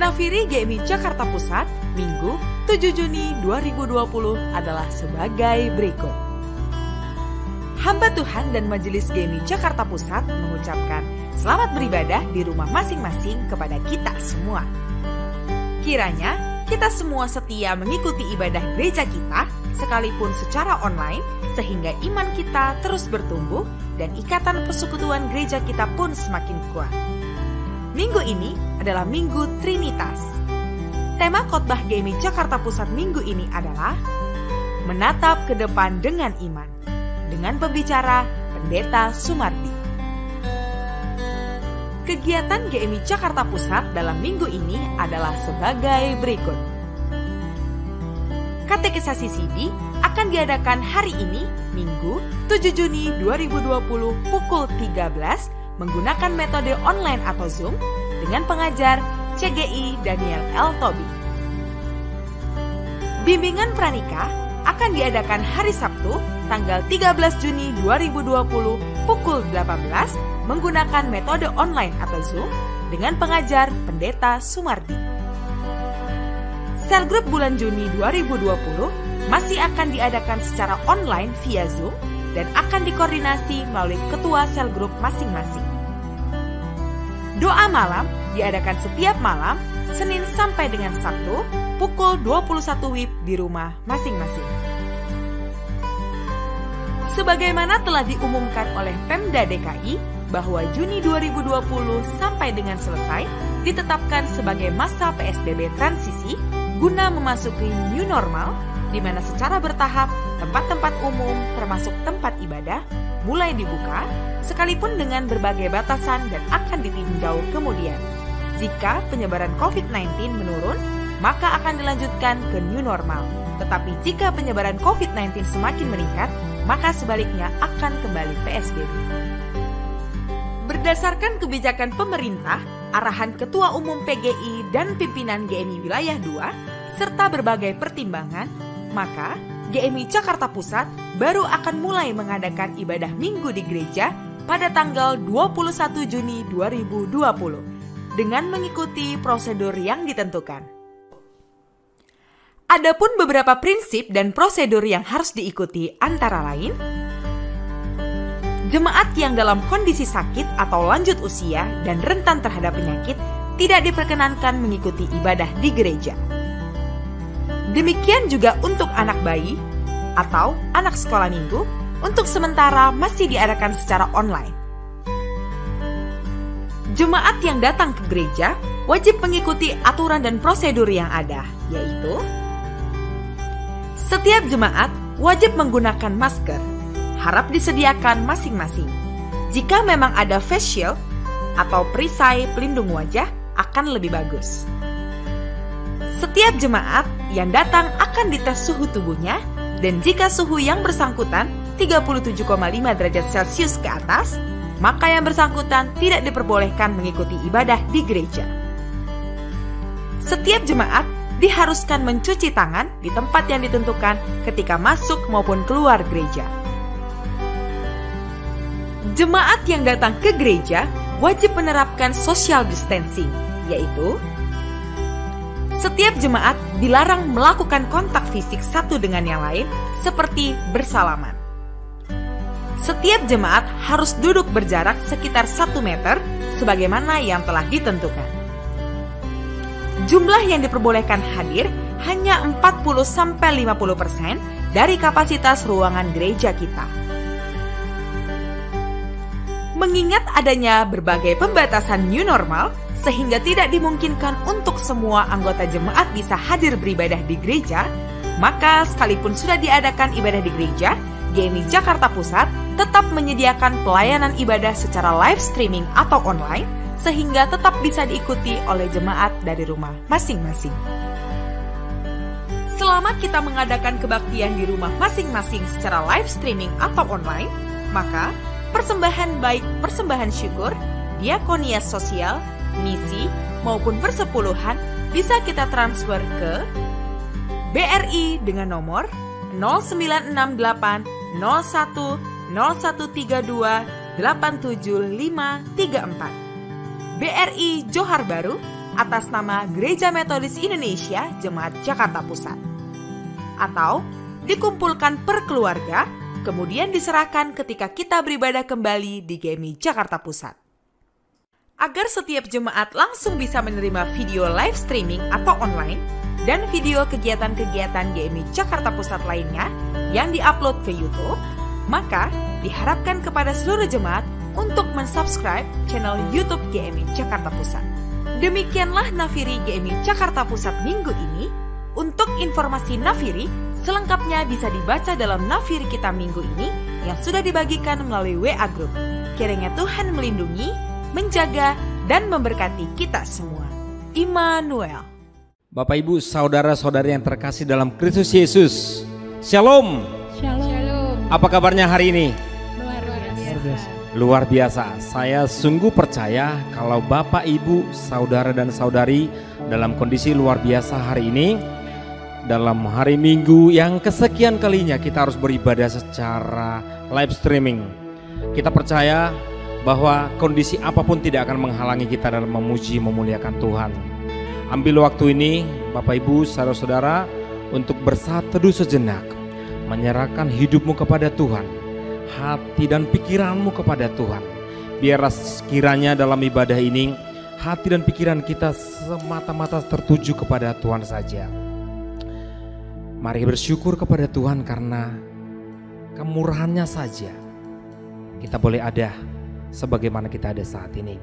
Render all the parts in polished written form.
Nafiri GMI Jakarta Pusat, Minggu 7 Juni 2020 adalah sebagai berikut. Hamba Tuhan dan Majelis GMI Jakarta Pusat mengucapkan selamat beribadah di rumah masing-masing kepada kita semua. Kiranya kita semua setia mengikuti ibadah gereja kita, sekalipun secara online, sehingga iman kita terus bertumbuh dan ikatan persekutuan gereja kita pun semakin kuat. Minggu ini adalah Minggu Trinitas. Tema khotbah GMI Jakarta Pusat minggu ini adalah menatap ke depan dengan iman, dengan pembicara Pendeta Sumardi. Kegiatan GMI Jakarta Pusat dalam minggu ini adalah sebagai berikut. Katekisasi CD akan diadakan hari ini, Minggu 7 Juni 2020 pukul 13 menggunakan metode online atau Zoom dengan pengajar CGI Daniel L. Tobi. Bimbingan pranikah akan diadakan hari Sabtu, tanggal 13 Juni 2020 pukul 18 menggunakan metode online atau Zoom dengan pengajar Pendeta Sumardi. Sel grup bulan Juni 2020 masih akan diadakan secara online via Zoom dan akan dikoordinasi melalui ketua sel grup masing-masing. Doa malam diadakan setiap malam, Senin sampai dengan Sabtu, pukul 21 WIB di rumah masing-masing. Sebagaimana telah diumumkan oleh Pemda DKI bahwa Juni 2020 sampai dengan selesai ditetapkan sebagai masa PSBB transisi guna memasuki new normal, di mana secara bertahap tempat-tempat umum termasuk tempat ibadah mulai dibuka, sekalipun dengan berbagai batasan dan akan ditinjau kemudian. Jika penyebaran COVID-19 menurun, maka akan dilanjutkan ke new normal. Tetapi jika penyebaran COVID-19 semakin meningkat, maka sebaliknya akan kembali PSBB. Berdasarkan kebijakan pemerintah, arahan Ketua Umum PGI dan pimpinan GMI Wilayah 2, serta berbagai pertimbangan, maka GMI Jakarta Pusat baru akan mulai mengadakan ibadah minggu di gereja pada tanggal 21 Juni 2020 dengan mengikuti prosedur yang ditentukan. Adapun beberapa prinsip dan prosedur yang harus diikuti antara lain: jemaat yang dalam kondisi sakit atau lanjut usia dan rentan terhadap penyakit tidak diperkenankan mengikuti ibadah di gereja. Demikian juga untuk anak bayi atau anak sekolah minggu untuk sementara masih diadakan secara online. Jemaat yang datang ke gereja wajib mengikuti aturan dan prosedur yang ada, yaitu setiap jemaat wajib menggunakan masker, harap disediakan masing-masing. Jika memang ada face shield atau perisai pelindung wajah akan lebih bagus. Setiap jemaat yang datang akan dites suhu tubuhnya, dan jika suhu yang bersangkutan 37,5 derajat Celcius ke atas, maka yang bersangkutan tidak diperbolehkan mengikuti ibadah di gereja. Setiap jemaat diharuskan mencuci tangan di tempat yang ditentukan ketika masuk maupun keluar gereja. Jemaat yang datang ke gereja wajib menerapkan social distancing, yaitu setiap jemaat dilarang melakukan kontak fisik satu dengan yang lain seperti bersalaman. Setiap jemaat harus duduk berjarak sekitar 1 meter sebagaimana yang telah ditentukan. Jumlah yang diperbolehkan hadir hanya 40-50% dari kapasitas ruangan gereja kita. Mengingat adanya berbagai pembatasan new normal, sehingga tidak dimungkinkan untuk semua anggota jemaat bisa hadir beribadah di gereja, maka sekalipun sudah diadakan ibadah di gereja, GMI Jakarta Pusat tetap menyediakan pelayanan ibadah secara live streaming atau online, sehingga tetap bisa diikuti oleh jemaat dari rumah masing-masing. Selama kita mengadakan kebaktian di rumah masing-masing secara live streaming atau online, maka persembahan baik persembahan syukur, diakonia sosial, misi, maupun persepuluhan bisa kita transfer ke BRI dengan nomor 0968 01 0132 87534, BRI Johar Baru atas nama Gereja Metodis Indonesia Jemaat Jakarta Pusat. Atau dikumpulkan per keluarga, kemudian diserahkan ketika kita beribadah kembali di GMI Jakarta Pusat. Agar setiap jemaat langsung bisa menerima video live streaming atau online dan video kegiatan-kegiatan GMI Jakarta Pusat lainnya yang diupload ke YouTube, maka diharapkan kepada seluruh jemaat untuk mensubscribe channel YouTube GMI Jakarta Pusat. Demikianlah Nafiri GMI Jakarta Pusat minggu ini. Untuk informasi Nafiri, selengkapnya bisa dibaca dalam Nafiri kita minggu ini yang sudah dibagikan melalui WA Group. Kiranya Tuhan melindungi, menjaga, dan memberkati kita semua. Immanuel. Bapak Ibu, saudara-saudari yang terkasih dalam Kristus Yesus, Shalom. Shalom. Apa kabarnya hari ini? Luar biasa. Luar biasa. Saya sungguh percaya kalau Bapak Ibu, saudara dan saudari dalam kondisi luar biasa hari ini. Dalam hari Minggu yang kesekian kalinya kita harus beribadah secara live streaming. Kita percaya bahwa kondisi apapun tidak akan menghalangi kita dalam memuji memuliakan Tuhan. Ambil waktu ini Bapak Ibu saudara-saudara untuk bersaat teduh sejenak, menyerahkan hidupmu kepada Tuhan, hati dan pikiranmu kepada Tuhan. Biarlah sekiranya dalam ibadah ini hati dan pikiran kita semata-mata tertuju kepada Tuhan saja. Mari bersyukur kepada Tuhan karena kemurahannya saja kita boleh ada sebagaimana kita ada saat ini.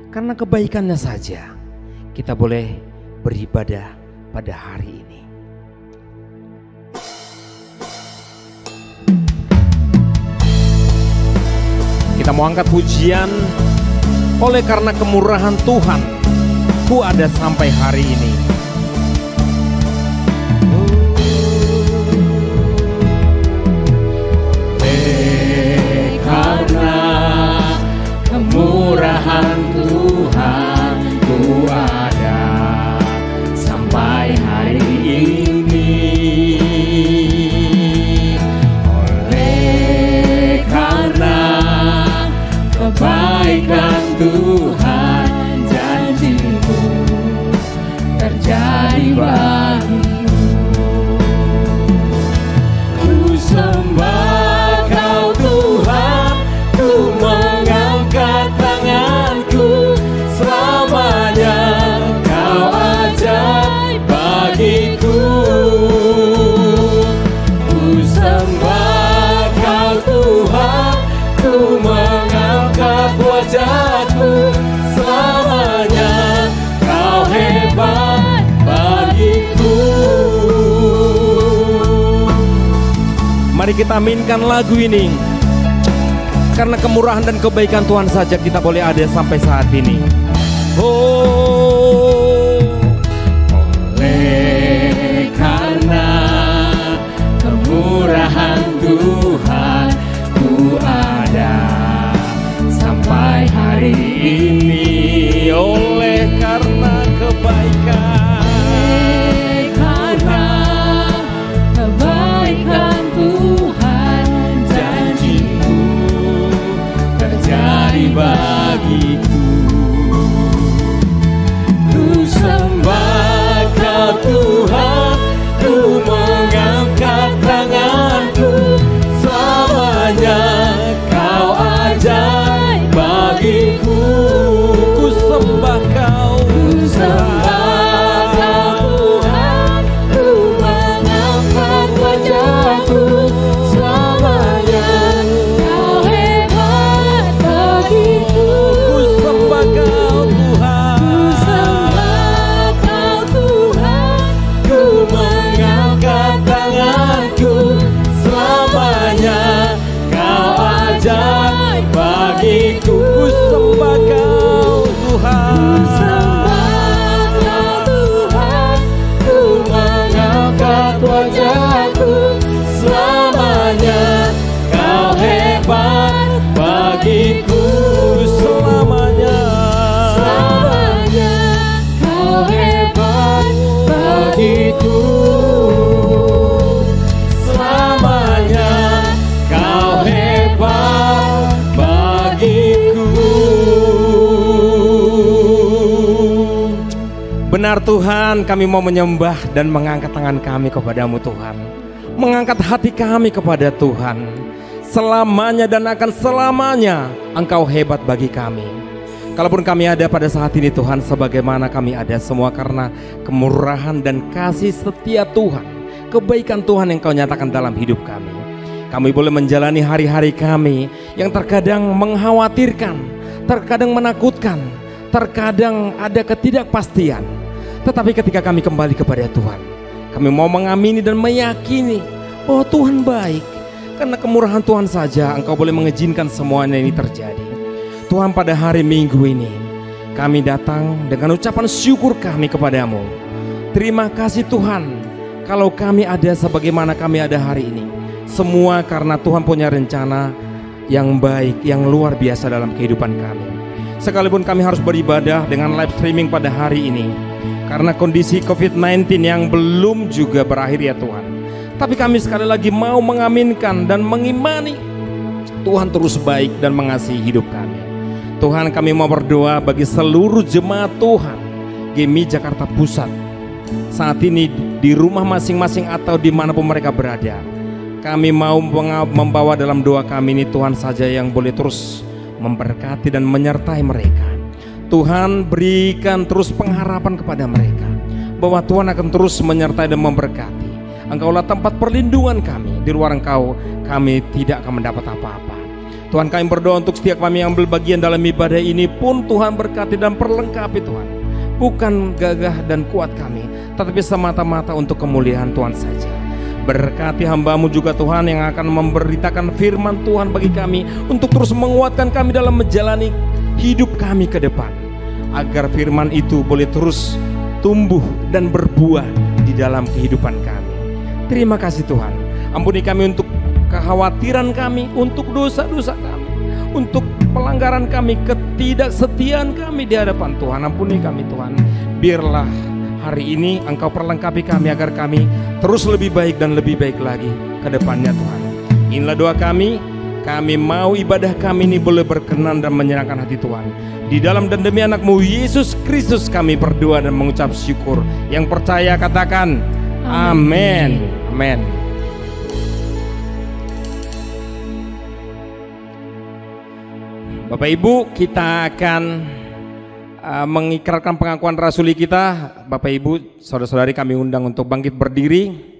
Karena kebaikannya saja kita boleh beribadah pada hari ini. Kita mau angkat pujian, oleh karena kemurahan Tuhan ku ada sampai hari ini. Kemurahan Tuhan ku ada sampai hari ini. Oleh karena kebaikan Tuhan, janji-Mu terjadi bagiku. Ku sembah Kau Tuhan, ku mengangkat tanganku, selamanya Kau ajaib bagiku. Ku sembah Kau Tuhan, ku mengangkat wajahku, selamanya Kau hebat bagiku. Mari kita aminkan lagu ini. Karena kemurahan dan kebaikan Tuhan saja kita boleh ada sampai saat ini. Oh, oleh karena kemurahan Tuhan ku ada sampai hari ini. oleh karena kebaikan, Karena kebaikan Tuhan, janji-Mu terjadi bagiku. Benar Tuhan, kami mau menyembah dan mengangkat tangan kami kepadamu Tuhan. Mengangkat hati kami kepada Tuhan. Selamanya dan akan selamanya Engkau hebat bagi kami. Kalaupun kami ada pada saat ini Tuhan, sebagaimana kami ada semua karena kemurahan dan kasih setia Tuhan, kebaikan Tuhan yang Kau nyatakan dalam hidup kami. Kami boleh menjalani hari-hari kami yang terkadang mengkhawatirkan, terkadang menakutkan, terkadang ada ketidakpastian. Tetapi ketika kami kembali kepada Tuhan, kami mau mengamini dan meyakini bahwa Tuhan baik. Karena kemurahan Tuhan saja Engkau boleh mengizinkan semuanya ini terjadi. Tuhan, pada hari Minggu ini kami datang dengan ucapan syukur kami kepadamu. Terima kasih Tuhan, kalau kami ada sebagaimana kami ada hari ini, semua karena Tuhan punya rencana yang baik, yang luar biasa dalam kehidupan kami. Sekalipun kami harus beribadah dengan live streaming pada hari ini karena kondisi COVID-19 yang belum juga berakhir ya Tuhan, tapi kami sekali lagi mau mengaminkan dan mengimani Tuhan terus baik dan mengasihi hidup kami. Tuhan, kami mau berdoa bagi seluruh jemaat Tuhan GMI Jakarta Pusat saat ini di rumah masing-masing atau dimanapun mereka berada. Kami mau membawa dalam doa kami ini Tuhan saja yang boleh terus memberkati dan menyertai mereka. Tuhan, berikan terus pengharapan kepada mereka bahwa Tuhan akan terus menyertai dan memberkati. Engkaulah tempat perlindungan kami. Di luar Engkau kami tidak akan mendapat apa-apa. Tuhan, kami berdoa untuk setiap kami yang ambil bagian dalam ibadah ini pun Tuhan berkati dan perlengkapi Tuhan. Bukan gagah dan kuat kami, tetapi semata-mata untuk kemuliaan Tuhan saja. Berkati hamba-Mu juga Tuhan yang akan memberitakan firman Tuhan bagi kami untuk terus menguatkan kami dalam menjalani hidup kami ke depan, agar firman itu boleh terus tumbuh dan berbuah di dalam kehidupan kami. Terima kasih Tuhan. Ampuni kami untuk kekhawatiran kami, untuk dosa-dosa kami, untuk pelanggaran kami, ketidaksetiaan kami di hadapan Tuhan. Ampuni kami Tuhan. Biarlah hari ini Engkau perlengkapi kami agar kami terus lebih baik dan lebih baik lagi ke depannya Tuhan. Inilah doa kami. Kami mau ibadah kami ini boleh berkenan dan menyenangkan hati Tuhan. Di dalam dan demi anak-Mu Yesus Kristus kami berdoa dan mengucap syukur. Yang percaya katakan amin. Amin. Bapak Ibu, kita akan mengikrarkan pengakuan rasuli kita. Bapak Ibu, saudara-saudari, kami undang untuk bangkit berdiri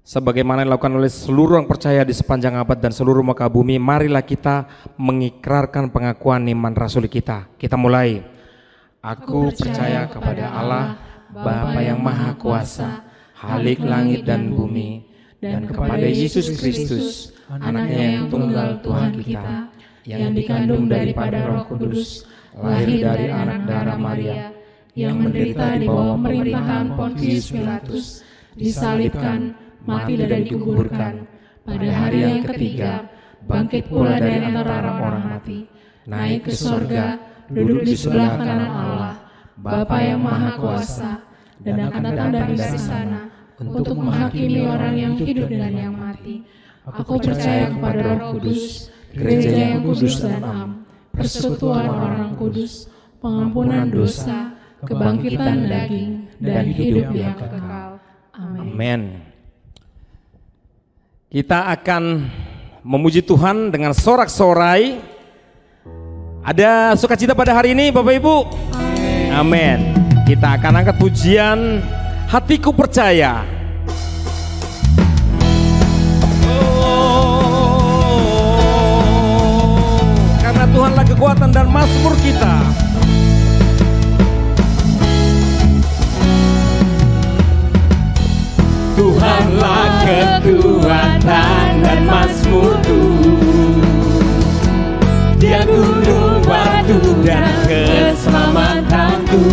sebagaimana dilakukan oleh seluruh yang percaya di sepanjang abad dan seluruh muka bumi. Marilah kita mengikrarkan pengakuan iman rasuli kita. Kita mulai. Aku percaya kepada Allah, Bapa yang Maha Kuasa, Khalik langit dan bumi, dan kepada Yesus Kristus, Anaknya yang tunggal Tuhan kita, yang dikandung daripada Roh Kudus, lahir dari anak darah Maria, yang menderita di bawah pemerintahan Pontius Pilatus, disalibkan, mati dan dikuburkan, pada hari yang ketiga bangkit pula dari antara orang mati, naik ke sorga, duduk di sebelah kanan Allah, Bapa yang Maha Kuasa, dan akan datang dari sana untuk menghakimi orang yang hidup dan yang mati. Aku percaya kepada Roh Kudus, gereja yang kudus dan am, persekutuan orang kudus, pengampunan dosa, kebangkitan daging, dan hidup yang kekal. Amin. Kita akan memuji Tuhan dengan sorak-sorai. Ada sukacita pada hari ini Bapak Ibu? Amin. Kita akan angkat pujian Hatiku Percaya. Karena Tuhanlah kekuatan dan mazmur kita. Tuhanlah kekuatan dan mazmurku, Dia gunung batu dan keselamatanku.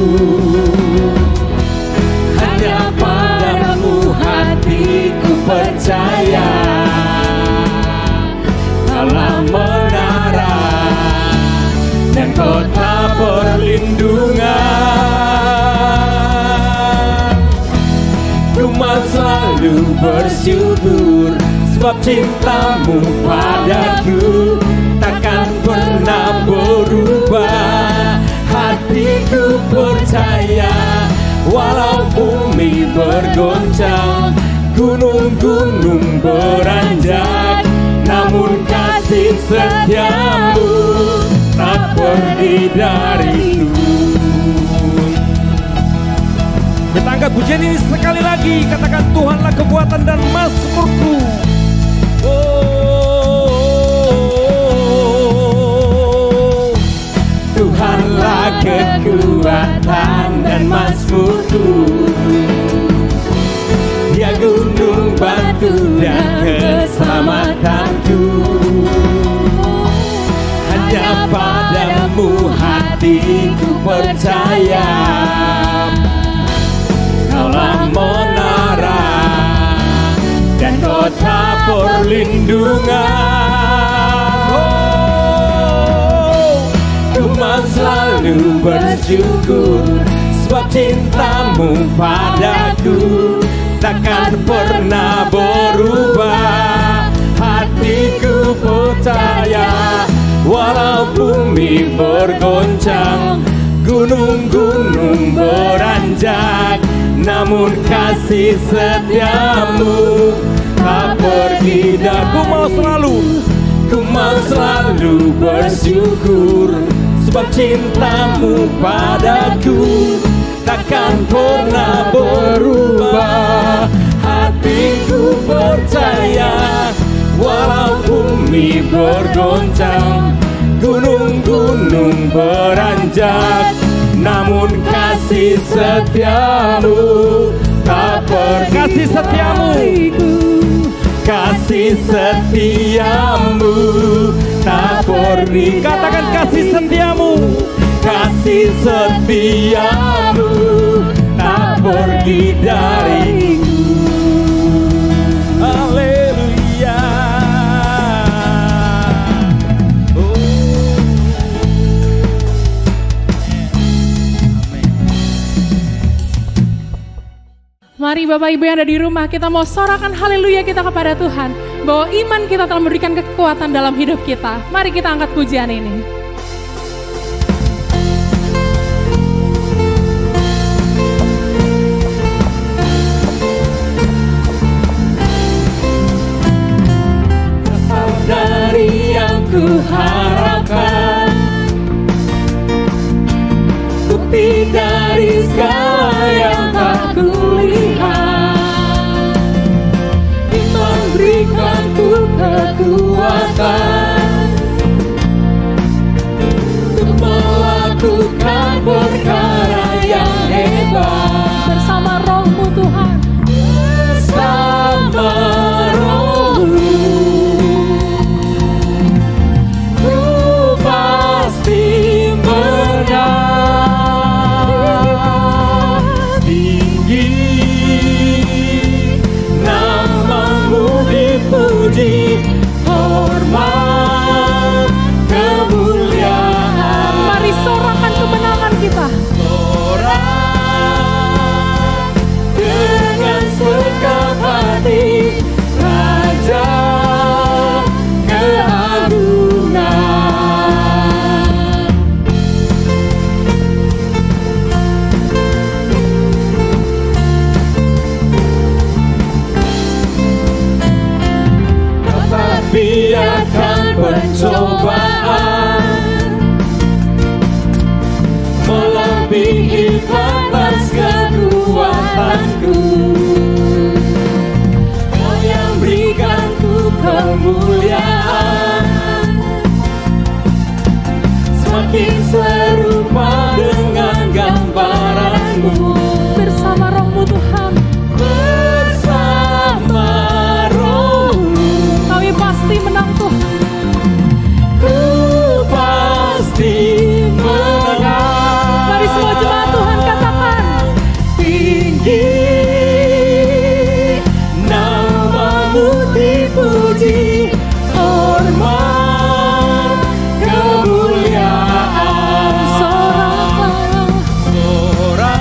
Hanya padamu hatiku percaya, Allah menara dan kota perlindungan. Rumah selalu bersyukur, sebab cintamu padaku takkan pernah berubah. Hatiku percaya, bergoncang, gunung-gunung beranjak, namun kasih setiamu tak pergi dariku. Kita angkat pujian ini sekali lagi, katakan Tuhanlah kekuatan dan mazmurku. Tuhanlah kekuatan dan mazmurku, Dia gunung batu dan keselamatanku. Hanya padamu hatiku percaya, Kaulah menara dan kota perlindungan. Ku mau selalu bersyukur, sebab cintamu padaku takkan pernah berubah. Hatiku percaya, walau bumi bergoncang, gunung-gunung beranjak, namun kasih setiamu tak pergi dariku. Ku mau selalu bersyukur, sebab cintamu padaku takkan pernah berubah. Hatiku percaya, walau bumi bergoncang, gunung-gunung beranjak, namun kasih setiamu tak pergi. Kasih setiamu tak pergi. Katakan kasih setiamu. Kasih setiamu tak pergi dariku. Haleluya. Mari Bapak Ibu yang ada di rumah, kita mau sorakan haleluya kita kepada Tuhan, bahwa iman kita telah memberikan kekuatan dalam hidup kita. Mari kita angkat pujian ini. Dari yang ku harapkan, bukti dari segala yang tak kulihat, iman berikan ku kekuatan untuk melakukan perkara yang hebat. Bersama rohmu Tuhan, bersama rohmu ku pasti menang. Tinggi namamu dipuji, hormat kemuliaan. mari sorakan kemenangan kita. Sorak dengan sekap hati, Raja keagungan. Dapat biarkan pencobaan melebihi batas kekuatanku. Kau yang berikan ku kemuliaan, semakin serupa dengan gambaranmu. Bersama rohmu Tuhan, Bersama rohmu kami pasti menang Tuhan. ku pasti menang. Mari semua jemaat Tuhan katakan, Tinggi namamu dipuji, hormat kemuliaan. soraklah Sorak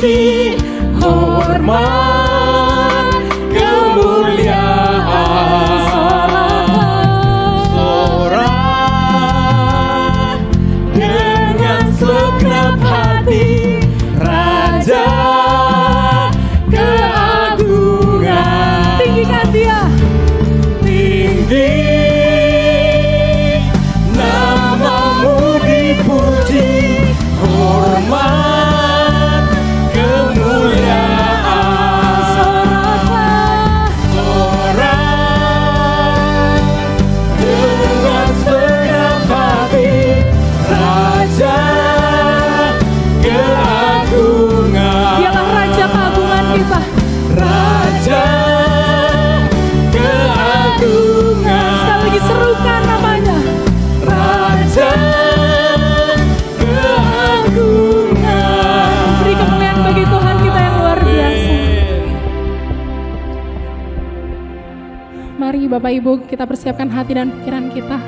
dipuji, hormat, kemuliaan. Sorak dengan segenap hati, Raja keagungan. Tinggikan Dia. Tinggi namamu dipuji, hormat, kemuliaan. Sorak dengan segenap hati, Raja keagungan. Dialah Raja keagungan kita. Raja keagungan. Sekali lagi serukan namanya. Raja keagungan. Beri kemuliaan bagi Tuhan kita yang luar biasa. Mari Bapak Ibu kita persiapkan hati dan pikiran kita.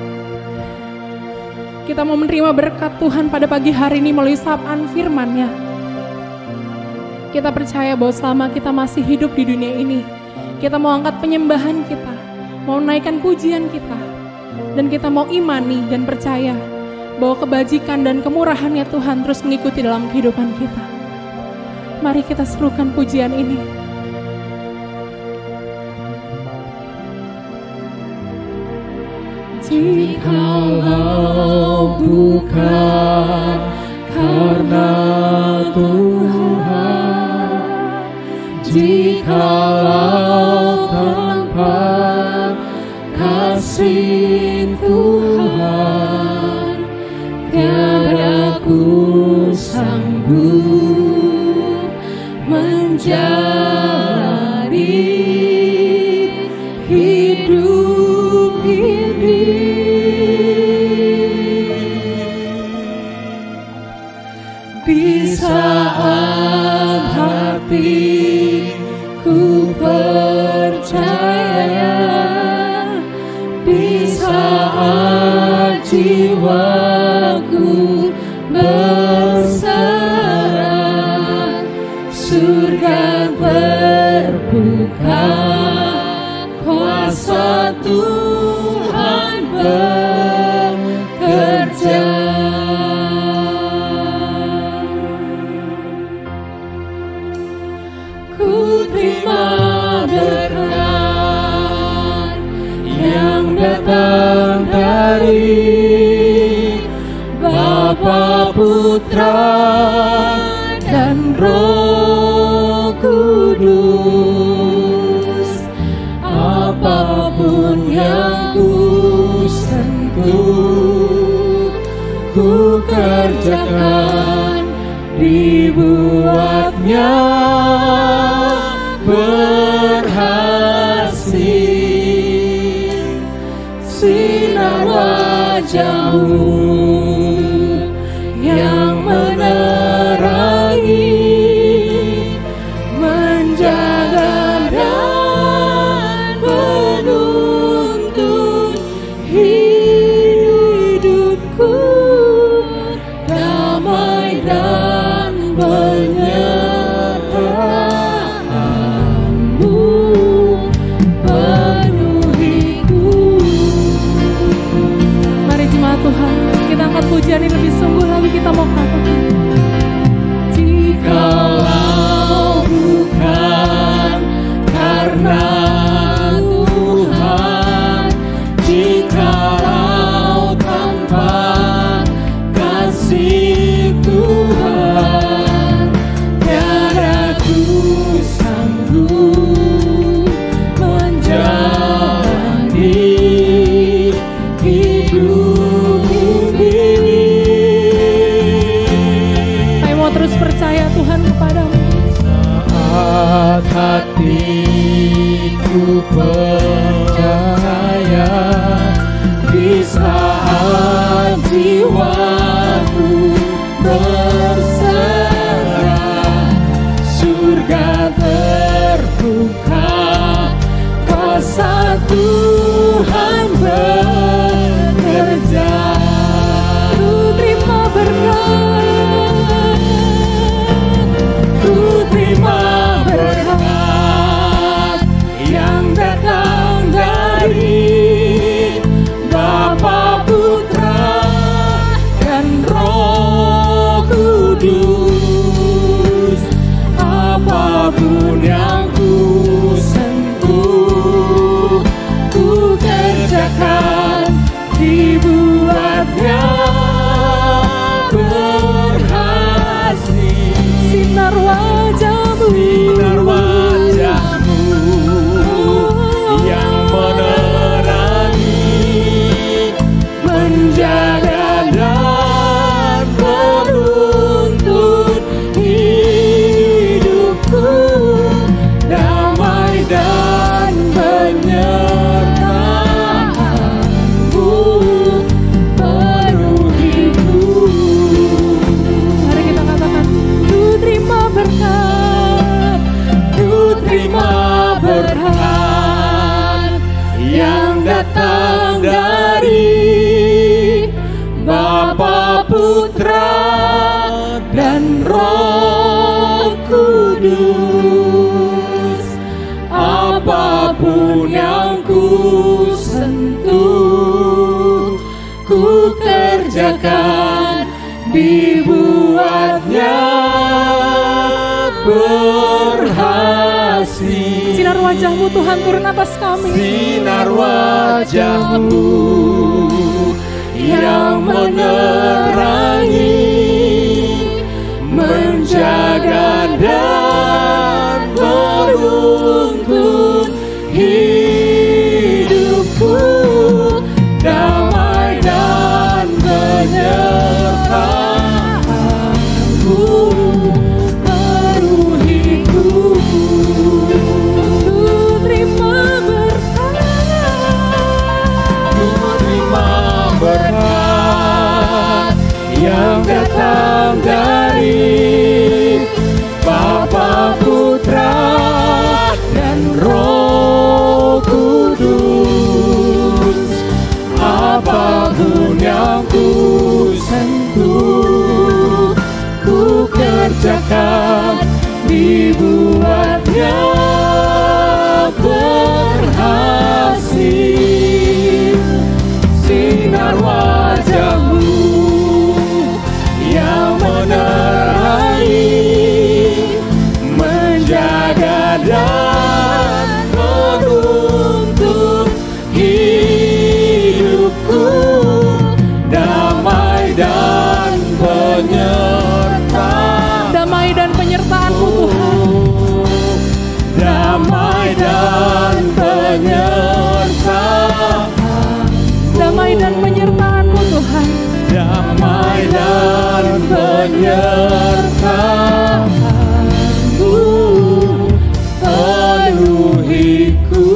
Kita mau menerima berkat Tuhan pada pagi hari ini melalui sapaan firman-Nya. Kita percaya bahwa selama kita masih hidup di dunia ini, kita mau angkat penyembahan kita, mau naikkan pujian kita, dan kita mau imani dan percaya bahwa kebajikan dan kemurahan-Nya Tuhan terus mengikuti dalam kehidupan kita. Mari kita serukan pujian ini. Jikalau bukan karena Tuhan, jikalau tanpa kasih Tuhan, tiada ku sanggup menjalani hidup ini. Di saat hatiku percaya, di saat jiwaku berserah, surga terbuka, kuasa Tuhan bekerja. Ku terima berkat yang datang dari Bapa, Putra, dan Roh Kudus. Apapun yang ku sentuh, ku kerjakan, dibuatnya berhasil. Sinar wajah-Mu yang menerangi, menjaga dan menuntun hidupku, damai dan penyertaan-Mu penuhiku. Mari jemaat Tuhan, kita angkat pujian ini lebih sungguh lagi, kita mau katakan. Jikalau bukan karena Tuhan, jikalau tanpa kasih Tuhan, tiada ku sanggup menjalani hidup ini. Saya mau terus percaya Tuhan kepadamu. Saat hatiku percaya, di saat jiwaku berserah, surga terbuka, kuasa Tuhan bekerja. Ku terima berkat, ku Kudus. Apapun yang ku sentuh, ku kerjakan, dibuatnya berhasil. Sinar wajahmu, Sinar wajahmu yang menerangi, menjaga dan menuntun hidupku, damai dan penyertaanmu penuhiku. Mari kita katakan, ku terima berkat, Ku terima berkat yang datang dari Bapa, Putra, dan Roh Kudus. Apapun yang ku sentuh, ku kerjakan, dibuatnya berhasil. sinar wajahmu Tuhan turun atas kami. Sinar wajahmu yang menerangi, menjaga dan menuntun hidupku, damai dan penyertaanmu penuhiku. Ku terima berkat, Ku terima berkat yang datang dari Bapa, Putra, dan Roh Kudus. Apapun yang ku sentuh, ku kerjakan, dibuatnya berhasil. Sinar wajahmu yang menerangi, menjaga dan menuntun hidupku, damai dan penyertaan. damai dan penyertaanmu Tuhan. Damai dan penyertaan. Damai dan penyertaanmu Tuhan. Damai dan penyertaanmu penuhiku.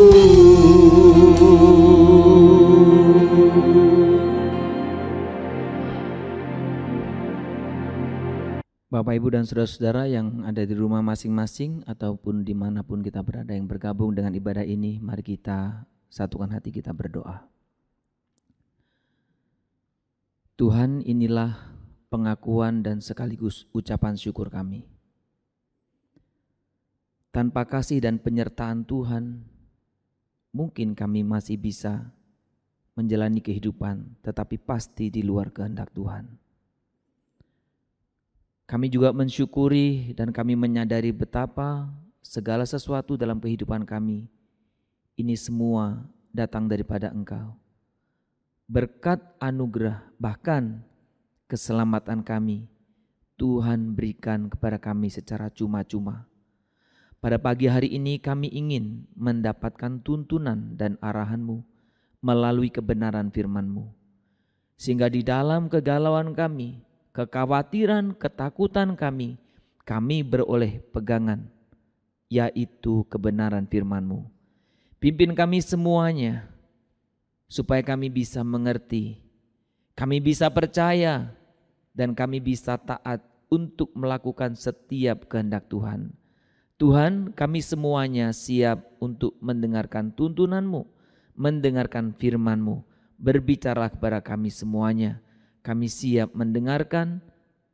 Bapak, Ibu, dan saudara-saudara yang ada di rumah masing-masing ataupun dimanapun kita berada yang bergabung dengan ibadah ini, mari kita satukan hati kita berdoa. Tuhan, inilah pengakuan dan sekaligus ucapan syukur kami. Tanpa kasih dan penyertaan Tuhan, mungkin kami masih bisa menjalani kehidupan, tetapi pasti di luar kehendak Tuhan. Kami juga mensyukuri dan kami menyadari betapa segala sesuatu dalam kehidupan kami, ini semua datang daripada Engkau. Berkat anugerah bahkan keselamatan kami, Tuhan berikan kepada kami secara cuma-cuma. Pada pagi hari ini kami ingin mendapatkan tuntunan dan arahan-Mu melalui kebenaran firman-Mu. Sehingga di dalam kegalauan kami, kekhawatiran, ketakutan kami beroleh pegangan, yaitu kebenaran firman-Mu. Pimpin kami semuanya, supaya kami bisa mengerti, kami bisa percaya, dan kami bisa taat untuk melakukan setiap kehendak Tuhan. Tuhan, kami semuanya siap untuk mendengarkan tuntunan-Mu, mendengarkan firman-Mu. Berbicaralah kepada kami semuanya. Kami siap mendengarkan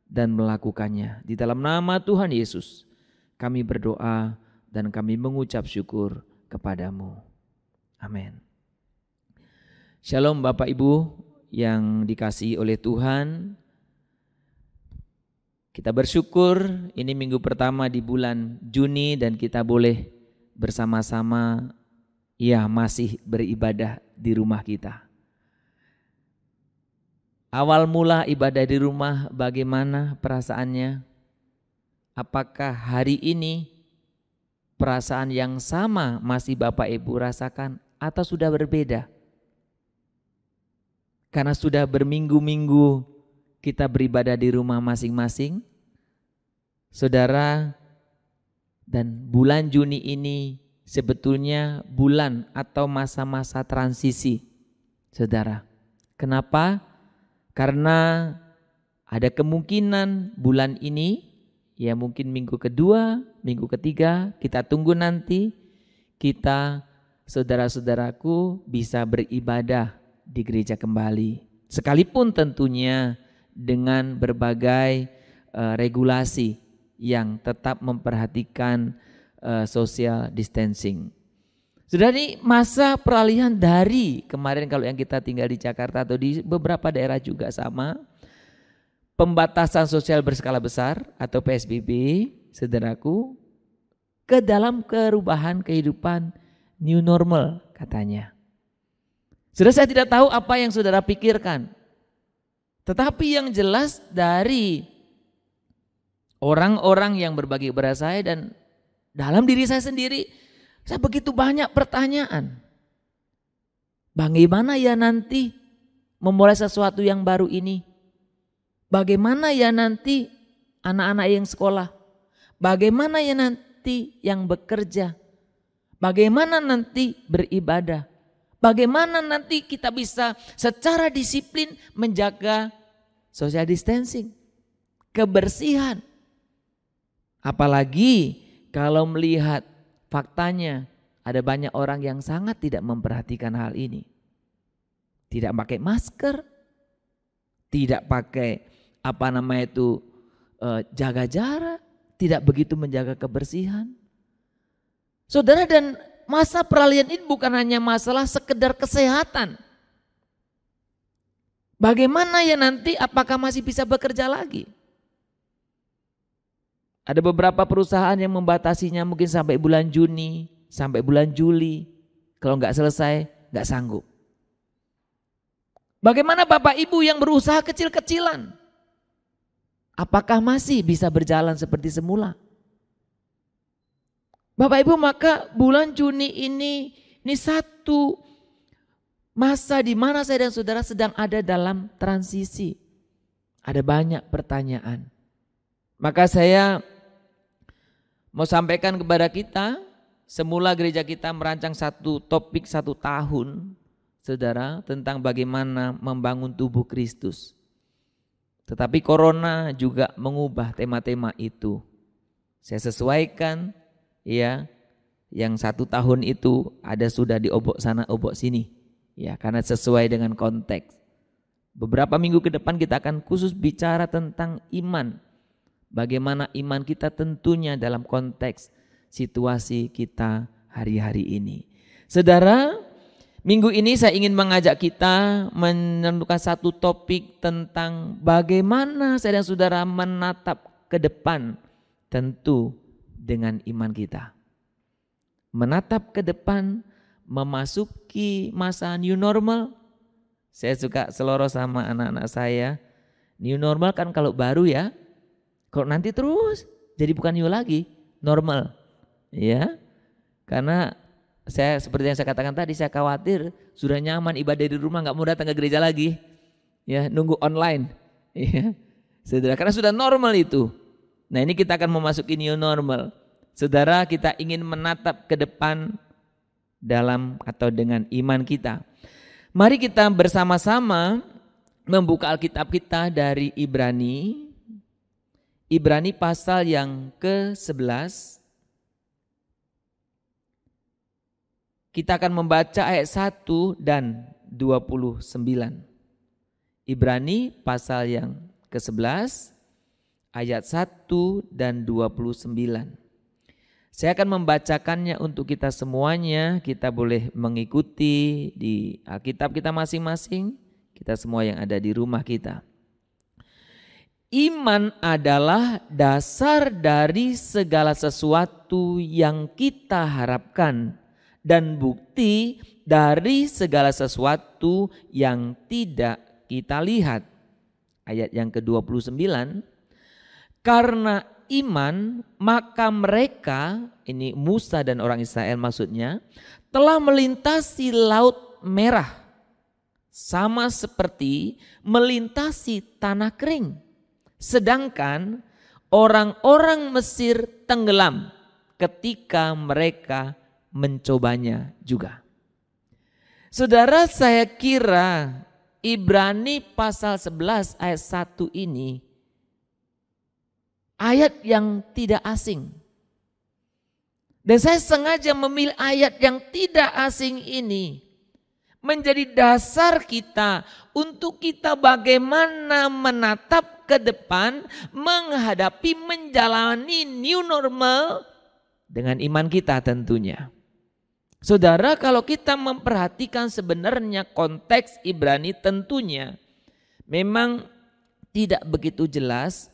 dan melakukannya. Di dalam nama Tuhan Yesus, kami berdoa dan kami mengucap syukur kepadamu. Amin. Shalom Bapak Ibu yang dikasihi oleh Tuhan. Kita Kita bersyukur ini minggu pertama di bulan Juni dan kita boleh bersama-sama masih beribadah di rumah kita. Awal mula ibadah di rumah bagaimana perasaannya? Apakah hari ini perasaan yang sama masih Bapak Ibu rasakan atau sudah berbeda? Karena sudah berminggu-minggu kita beribadah di rumah masing-masing, saudara, dan bulan Juni ini sebetulnya bulan atau masa-masa transisi, saudara. Kenapa? Karena ada kemungkinan bulan ini, ya mungkin minggu kedua, minggu ketiga, kita tunggu nanti kita, saudara-saudaraku, bisa beribadah di gereja kembali. Sekalipun tentunya dengan berbagai regulasi yang tetap memperhatikan social distancing. Sudah ini masa peralihan dari kemarin kalau yang kita tinggal di Jakarta atau di beberapa daerah juga sama, pembatasan sosial berskala besar atau PSBB, saudaraku, ke dalam perubahan kehidupan new normal katanya. Sudah saya tidak tahu apa yang saudara pikirkan. Tetapi yang jelas dari orang-orang yang berbagi kepada saya dan dalam diri saya sendiri, saya begitu banyak pertanyaan. Bagaimana ya nanti memulai sesuatu yang baru ini? Bagaimana ya nanti anak-anak yang sekolah? Bagaimana ya nanti yang bekerja? Bagaimana nanti beribadah? Bagaimana nanti kita bisa secara disiplin menjaga social distancing, kebersihan. Apalagi kalau melihat faktanya ada banyak orang yang sangat tidak memperhatikan hal ini. Tidak pakai masker, tidak pakai jaga jarak, tidak begitu menjaga kebersihan. Saudara, dan masa peralihan ini bukan hanya masalah sekedar kesehatan. Bagaimana ya nanti, apakah masih bisa bekerja lagi? Ada beberapa perusahaan yang membatasinya mungkin sampai bulan Juni, sampai bulan Juli. Kalau nggak selesai, nggak sanggup. Bagaimana Bapak Ibu yang berusaha kecil-kecilan? Apakah masih bisa berjalan seperti semula? Bapak Ibu, maka bulan Juni ini satu masa di mana saya dan saudara sedang ada dalam transisi. Ada banyak pertanyaan. Maka saya mau sampaikan kepada kita, semula gereja kita merancang satu topik 1 tahun, saudara, tentang bagaimana membangun tubuh Kristus. Tetapi corona juga mengubah tema-tema itu. Saya sesuaikan, ya, yang 1 tahun itu ada sudah diobok sana obok sini, ya, karena sesuai dengan konteks. Beberapa minggu ke depan kita akan khusus bicara tentang iman. Bagaimana iman kita tentunya dalam konteks situasi kita hari-hari ini. Saudara, minggu ini saya ingin mengajak kita menentukan satu topik tentang bagaimana saya dan saudara menatap ke depan, tentu dengan iman kita. Menatap ke depan, memasuki masa new normal. Saya suka seloroh sama anak-anak saya. New normal kan kalau baru ya. Kalau nanti terus jadi bukan new lagi, normal. Ya. Karena saya seperti yang saya katakan tadi, saya khawatir sudah nyaman ibadah di rumah, nggak mau datang ke gereja lagi. Ya, nunggu online. Ya. Saudara, karena sudah normal itu. Nah, ini kita akan memasuki new normal. Saudara, kita ingin menatap ke depan dalam atau dengan iman kita. Mari kita bersama-sama membuka Alkitab kita dari Ibrani. Ibrani pasal yang ke-11. Kita akan membaca ayat 1 dan 29. Ibrani pasal yang ke-11 ayat 1 dan 29. Saya akan membacakannya untuk kita semuanya. Kita boleh mengikuti di Alkitab kita masing-masing. Kita semua yang ada di rumah kita. iman adalah dasar dari segala sesuatu yang kita harapkan dan bukti dari segala sesuatu yang tidak kita lihat. Ayat yang ke-29, karena iman maka mereka, ini Musa dan orang Israel maksudnya, telah melintasi laut merah sama seperti melintasi tanah kering. Sedangkan orang-orang Mesir tenggelam ketika mereka mencobanya juga. Saudara, saya kira Ibrani pasal 11 ayat 1 ini ayat yang tidak asing. Dan saya sengaja memilih ayat yang tidak asing ini menjadi dasar kita untuk kita bagaimana menatap ke depan, menghadapi, menjalani new normal dengan iman kita tentunya. Saudara, kalau kita memperhatikan sebenarnya konteks Ibrani tentunya memang tidak begitu jelas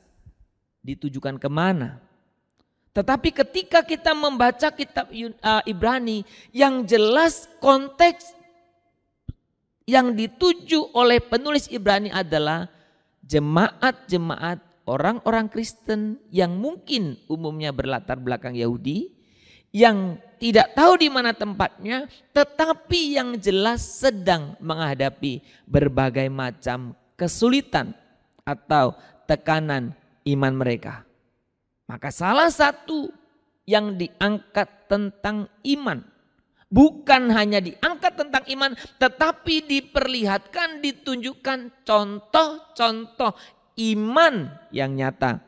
ditujukan kemana. Tetapi ketika kita membaca kitab Ibrani, yang jelas konteks yang dituju oleh penulis Ibrani adalah jemaat-jemaat orang-orang Kristen yang mungkin umumnya berlatar belakang Yahudi, yang tidak tahu di mana tempatnya, tetapi yang jelas sedang menghadapi berbagai macam kesulitan atau tekanan iman mereka. Maka salah satu yang diangkat tentang iman, bukan hanya diangkat tentang iman, tetapi diperlihatkan, ditunjukkan contoh-contoh iman yang nyata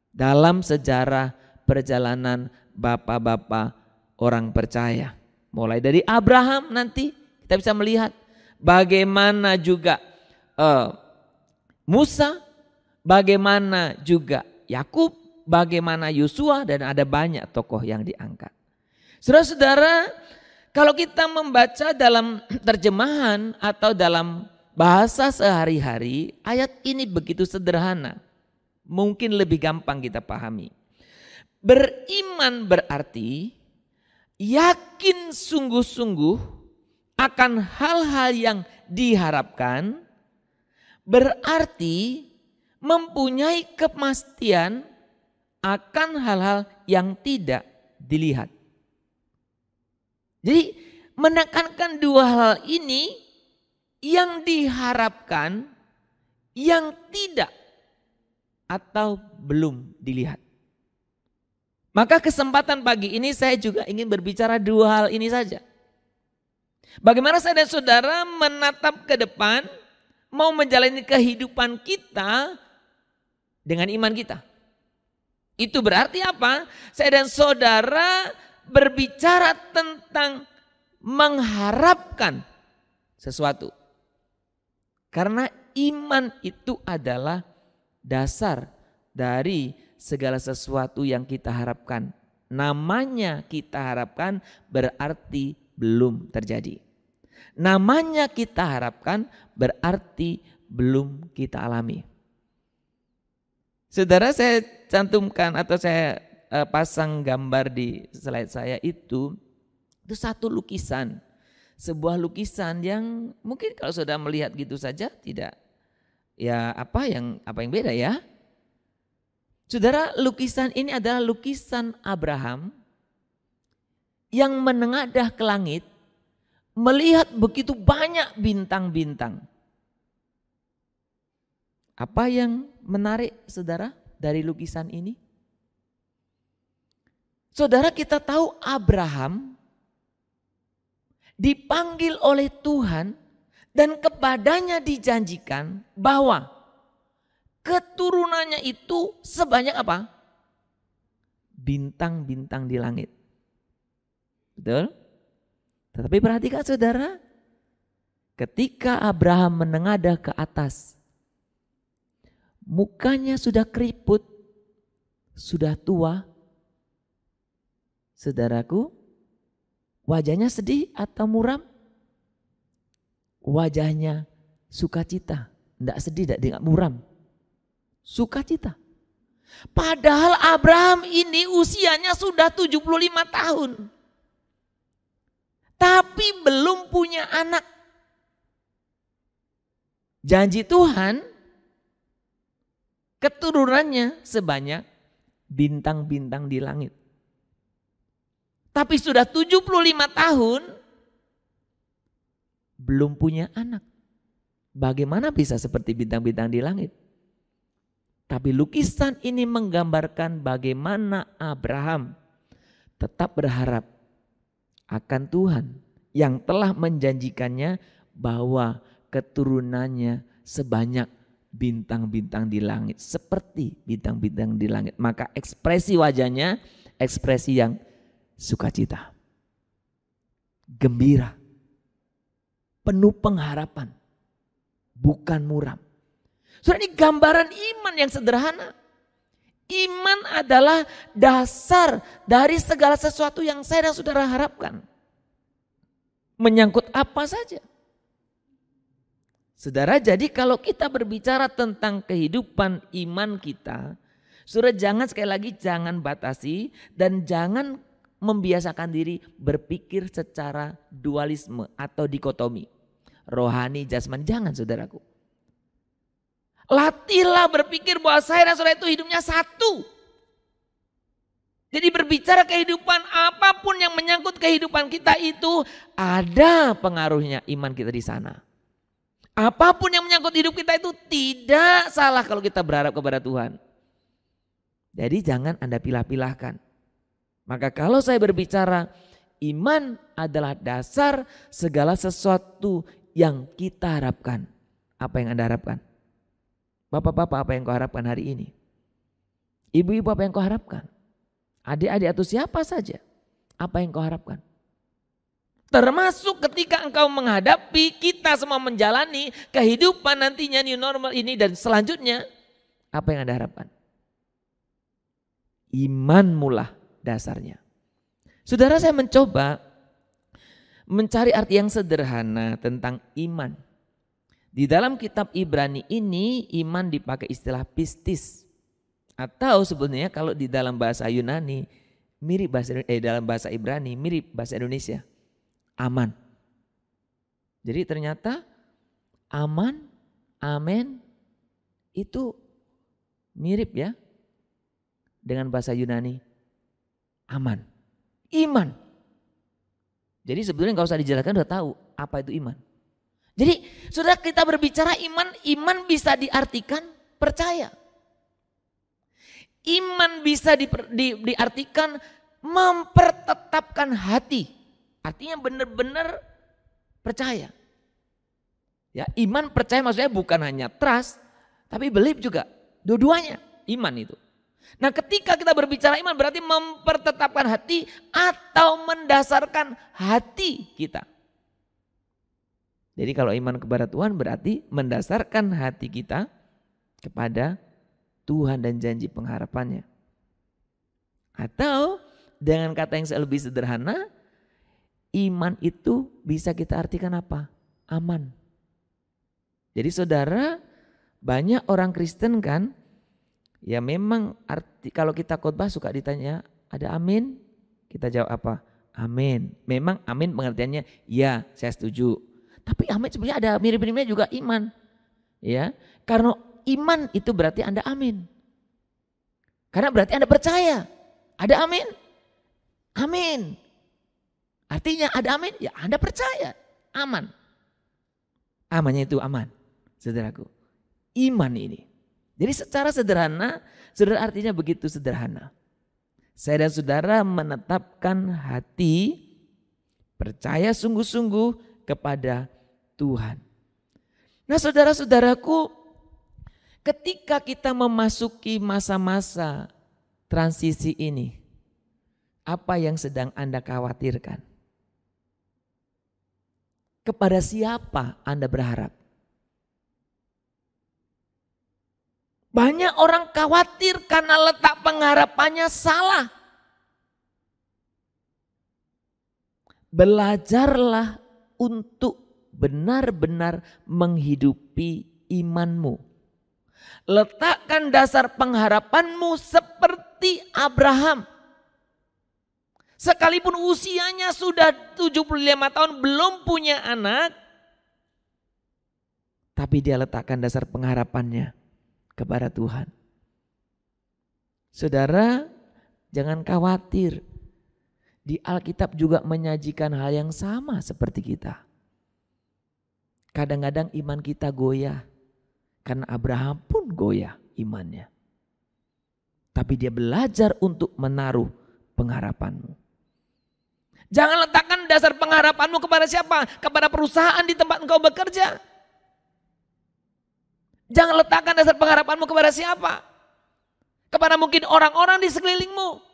dalam sejarah perjalanan bapak-bapak orang percaya. Mulai dari Abraham nanti kita bisa melihat bagaimana juga Musa, bagaimana juga Yakub, bagaimana Yosua, dan ada banyak tokoh yang diangkat. Saudara-saudara, kalau kita membaca dalam terjemahan atau dalam bahasa sehari-hari, ayat ini begitu sederhana. Mungkin lebih gampang kita pahami. Beriman berarti yakin sungguh-sungguh akan hal-hal yang diharapkan, berarti mempunyai kepastian akan hal-hal yang tidak dilihat. Jadi menekankan dua hal ini, yang diharapkan, yang tidak atau belum dilihat. Maka kesempatan pagi ini saya juga ingin berbicara dua hal ini saja. Bagaimana saya dan saudara menatap ke depan, mau menjalani kehidupan kita dengan iman kita. Itu berarti apa? Saya dan saudara berbicara tentang mengharapkan sesuatu. Karena iman itu adalah dasar dari segala sesuatu yang kita harapkan. Namanya kita harapkan berarti belum terjadi. Namanya kita harapkan berarti belum kita alami. Saudara, saya cantumkan atau saya pasang gambar di slide saya itu satu lukisan. Sebuah lukisan yang mungkin kalau saudara melihat gitu saja tidak, ya apa yang beda ya. Saudara, lukisan ini adalah lukisan Abraham yang menengadah ke langit, melihat begitu banyak bintang-bintang. Apa yang menarik saudara dari lukisan ini? Saudara, kita tahu Abraham dipanggil oleh Tuhan dan kepadanya dijanjikan bahwa keturunannya itu sebanyak apa? Bintang-bintang di langit. Betul? Tetapi perhatikan saudara, ketika Abraham menengadah ke atas, mukanya sudah keriput, sudah tua. Saudaraku, wajahnya sedih atau muram? Wajahnya sukacita, tidak sedih, tidak muram. Sukacita. Padahal Abraham ini usianya sudah 75 tahun. Tapi belum punya anak. Janji Tuhan, keturunannya sebanyak bintang-bintang di langit. Tapi sudah 75 tahun, belum punya anak. Bagaimana bisa seperti bintang-bintang di langit? Tapi lukisan ini menggambarkan bagaimana Abraham tetap berharap akan Tuhan yang telah menjanjikannya bahwa keturunannya sebanyak bintang-bintang di langit. Seperti bintang-bintang di langit. Maka ekspresi wajahnya ekspresi yang sukacita. Gembira. Penuh pengharapan. Bukan muram. Saudara, ini gambaran iman yang sederhana. Iman adalah dasar dari segala sesuatu yang saya dan saudara harapkan. Menyangkut apa saja. Saudara, jadi kalau kita berbicara tentang kehidupan iman kita, saudara jangan sekali lagi jangan batasi dan jangan membiasakan diri berpikir secara dualisme atau dikotomi. Rohani, jasmani, jangan saudaraku. Latihlah berpikir bahwa saya dan saudara itu hidupnya satu. Jadi berbicara kehidupan apapun yang menyangkut kehidupan kita itu ada pengaruhnya iman kita di sana. Apapun yang menyangkut hidup kita itu tidak salah kalau kita berharap kepada Tuhan. Jadi jangan Anda pilah-pilahkan. Maka kalau saya berbicara iman adalah dasar segala sesuatu yang kita harapkan. Apa yang Anda harapkan? Bapak-bapak, apa yang kau harapkan hari ini? Ibu-ibu, apa yang kau harapkan? Adik-adik atau siapa saja, apa yang kau harapkan? Termasuk ketika engkau menghadapi, kita semua menjalani kehidupan nantinya new normal ini dan selanjutnya, apa yang Anda harapkan? Iman mula dasarnya. Saudara, saya mencoba mencari arti yang sederhana tentang iman. Di dalam kitab Ibrani ini iman dipakai istilah pistis. Atau sebenarnya kalau di dalam bahasa Yunani mirip dalam bahasa Ibrani mirip bahasa Indonesia. Aman. Jadi ternyata aman, amen itu mirip ya dengan bahasa Yunani. Aman. Iman. Jadi sebetulnya nggak usah dijelaskan, udah tahu apa itu iman. Jadi saudara, kita berbicara iman bisa diartikan percaya. Iman bisa diartikan mempertetapkan hati. Artinya benar-benar percaya. Ya, iman percaya maksudnya bukan hanya trust, tapi believe juga. Dua-duanya iman itu. Nah, ketika kita berbicara iman berarti mempertetapkan hati atau mendasarkan hati kita. Jadi kalau iman kepada Tuhan berarti mendasarkan hati kita kepada Tuhan dan janji pengharapannya. Atau dengan kata yang lebih sederhana, iman itu bisa kita artikan apa? Aman. Jadi saudara, banyak orang Kristen kan, ya memang kalau kita khotbah suka ditanya, ada amin? Kita jawab apa? Amin. Memang amin pengertiannya, ya saya setuju. Tapi amin sebenarnya ada mirip-miripnya juga iman. Ya, karena iman itu berarti Anda amin. Karena berarti Anda percaya. Ada amin? Amin. Artinya ada amin, ya Anda percaya. Aman. Amannya itu aman, saudaraku. Iman ini. Jadi secara sederhana, saudara artinya begitu sederhana. Saya dan saudara menetapkan hati, percaya sungguh-sungguh kepada Tuhan. Nah saudara-saudaraku, ketika kita memasuki masa-masa transisi ini, apa yang sedang Anda khawatirkan? Kepada siapa Anda berharap? Banyak orang khawatir karena letak pengharapannya salah. Belajarlah untuk benar-benar menghidupi imanmu. Letakkan dasar pengharapanmu seperti Abraham. Sekalipun usianya sudah 75 tahun belum punya anak, tapi dia letakkan dasar pengharapannya kepada Tuhan. Saudara, jangan khawatir. Di Alkitab juga menyajikan hal yang sama seperti kita. Kadang-kadang iman kita goyah. Karena Abraham pun goyah imannya. Tapi dia belajar untuk menaruh pengharapanmu. Jangan letakkan dasar pengharapanmu kepada siapa? Kepada perusahaan di tempat engkau bekerja. Jangan letakkan dasar pengharapanmu kepada siapa? Kepada mungkin orang-orang di sekelilingmu.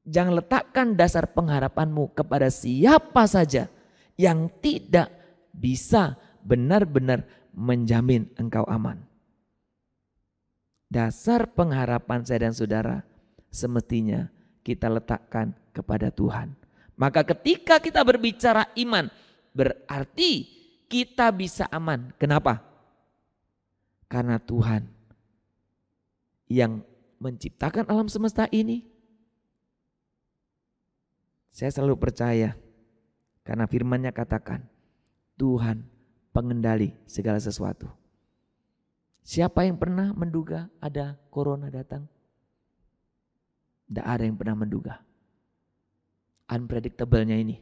Jangan letakkan dasar pengharapanmu kepada siapa saja yang tidak bisa benar-benar menjamin engkau aman. Dasar pengharapan saya dan saudara semestinya kita letakkan kepada Tuhan. Maka ketika kita berbicara iman, berarti kita bisa aman. Kenapa? Karena Tuhan yang menciptakan alam semesta ini. Saya selalu percaya karena firman-Nya katakan Tuhan pengendali segala sesuatu. Siapa yang pernah menduga ada corona datang? Tidak ada yang pernah menduga. Unpredictable-nya ini.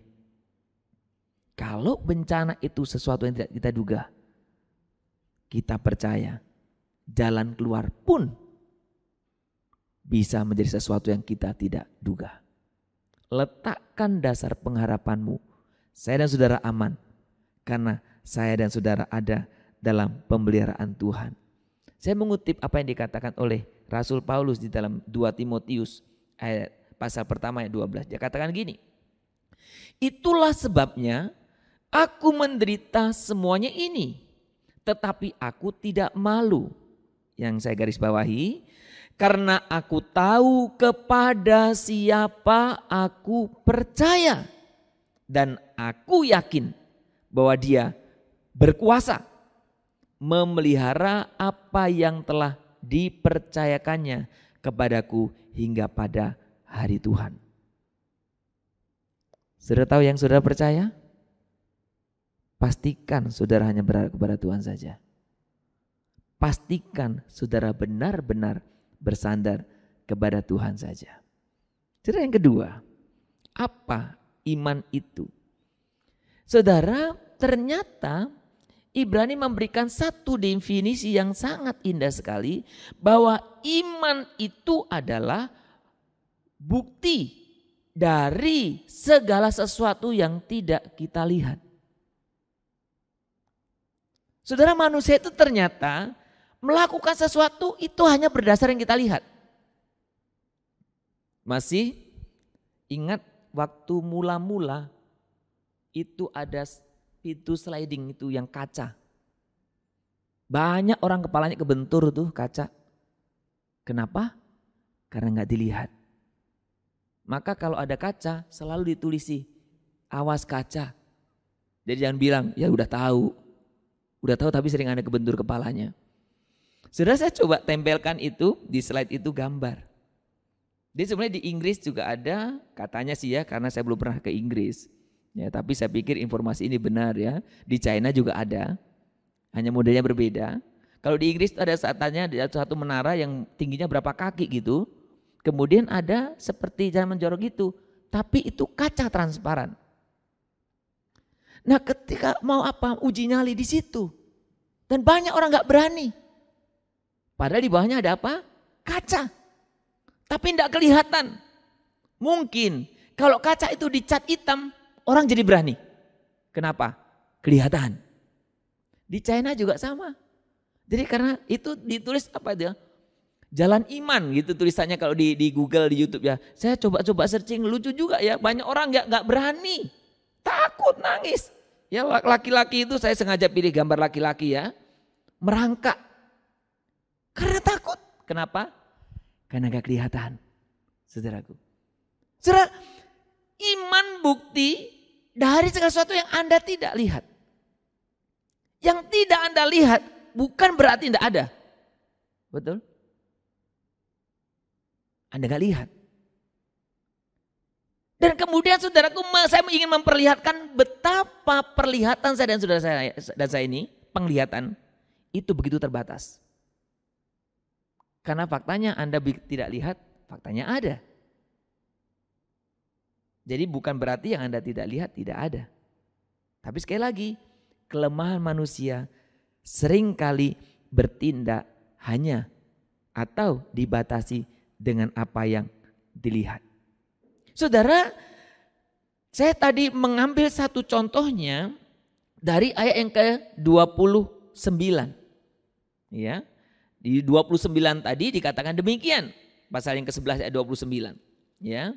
Kalau bencana itu sesuatu yang tidak kita duga, kita percaya jalan keluar pun bisa menjadi sesuatu yang kita tidak duga. Letakkan dasar pengharapanmu. Saya dan saudara aman karena saya dan saudara ada dalam pemeliharaan Tuhan. Saya mengutip apa yang dikatakan oleh Rasul Paulus di dalam 2 Timotius pasal pertama ayat 12. Dia katakan gini. Itulah sebabnya aku menderita semuanya ini. Tetapi aku tidak malu. Yang saya garis bawahi. Karena aku tahu kepada siapa aku percaya. Dan aku yakin bahwa dia berkuasa memelihara apa yang telah dipercayakannya kepadaku hingga pada hari Tuhan. Saudara tahu yang saudara percaya? Pastikan saudara hanya berharap kepada Tuhan saja. Pastikan saudara benar-benar bersandar kepada Tuhan saja. Saudara yang kedua, apa iman itu? Saudara, ternyata Ibrani memberikan satu definisi yang sangat indah sekali bahwa iman itu adalah bukti dari segala sesuatu yang tidak kita lihat. Saudara, manusia itu ternyata melakukan sesuatu itu hanya berdasar yang kita lihat. Masih ingat waktu mula-mula itu ada pintu sliding itu yang kaca. Banyak orang kepalanya kebentur tuh kaca. Kenapa? Karena nggak dilihat. Maka kalau ada kaca selalu ditulisi awas kaca. Jadi jangan bilang ya udah tahu tapi sering ada kebentur kepalanya. Sudah saya coba tempelkan itu di slide itu gambar. Jadi sebenarnya di Inggris juga ada katanya sih ya karena saya belum pernah ke Inggris. Ya, tapi saya pikir informasi ini benar ya. Di China juga ada, hanya modelnya berbeda. Kalau di Inggris ada saatnya ada satu menara yang tingginya berapa kaki gitu. Kemudian ada seperti jalan menjorok gitu, tapi itu kaca transparan. Nah ketika mau apa uji nyali di situ. Dan banyak orang gak berani. Padahal di bawahnya ada apa? Kaca. Tapi tidak kelihatan. Mungkin kalau kaca itu dicat hitam, orang jadi berani. Kenapa? Kelihatan. Di China juga sama. Jadi karena itu ditulis apa dia? Jalan iman gitu tulisannya kalau di Google, di YouTube ya. Saya coba searching, lucu juga ya. Banyak orang gak berani. Takut, nangis. Ya laki-laki itu saya sengaja pilih gambar laki-laki ya. Merangkak. Karena takut. Kenapa? Karena gak kelihatan. Saudaraku. Saudara, iman bukti dari segala sesuatu yang Anda tidak lihat. Yang tidak Anda lihat bukan berarti tidak ada. Betul? Anda gak lihat. Dan kemudian saudaraku, saya ingin memperlihatkan betapa perlihatan saya dan saudara saya ini, penglihatan itu begitu terbatas. Karena faktanya Anda tidak lihat, faktanya ada. Jadi bukan berarti yang Anda tidak lihat tidak ada. Tapi sekali lagi, kelemahan manusia seringkali bertindak hanya atau dibatasi dengan apa yang dilihat. Saudara, saya tadi mengambil satu contohnya dari ayat yang ke-29. Ya. Di 29 tadi dikatakan demikian. Pasal yang ke-11 ayat 29. Ya.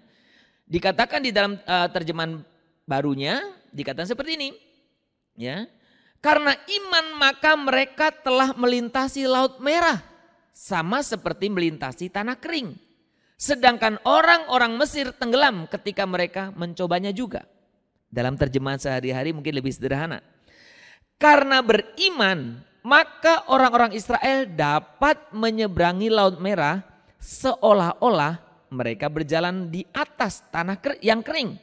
Dikatakan di dalam terjemahan barunya dikatakan seperti ini. Ya. Karena iman maka mereka telah melintasi Laut Merah sama seperti melintasi tanah kering. Sedangkan orang-orang Mesir tenggelam ketika mereka mencobanya juga. Dalam terjemahan sehari-hari mungkin lebih sederhana. Karena beriman maka orang-orang Israel dapat menyeberangi Laut Merah seolah-olah mereka berjalan di atas tanah yang kering.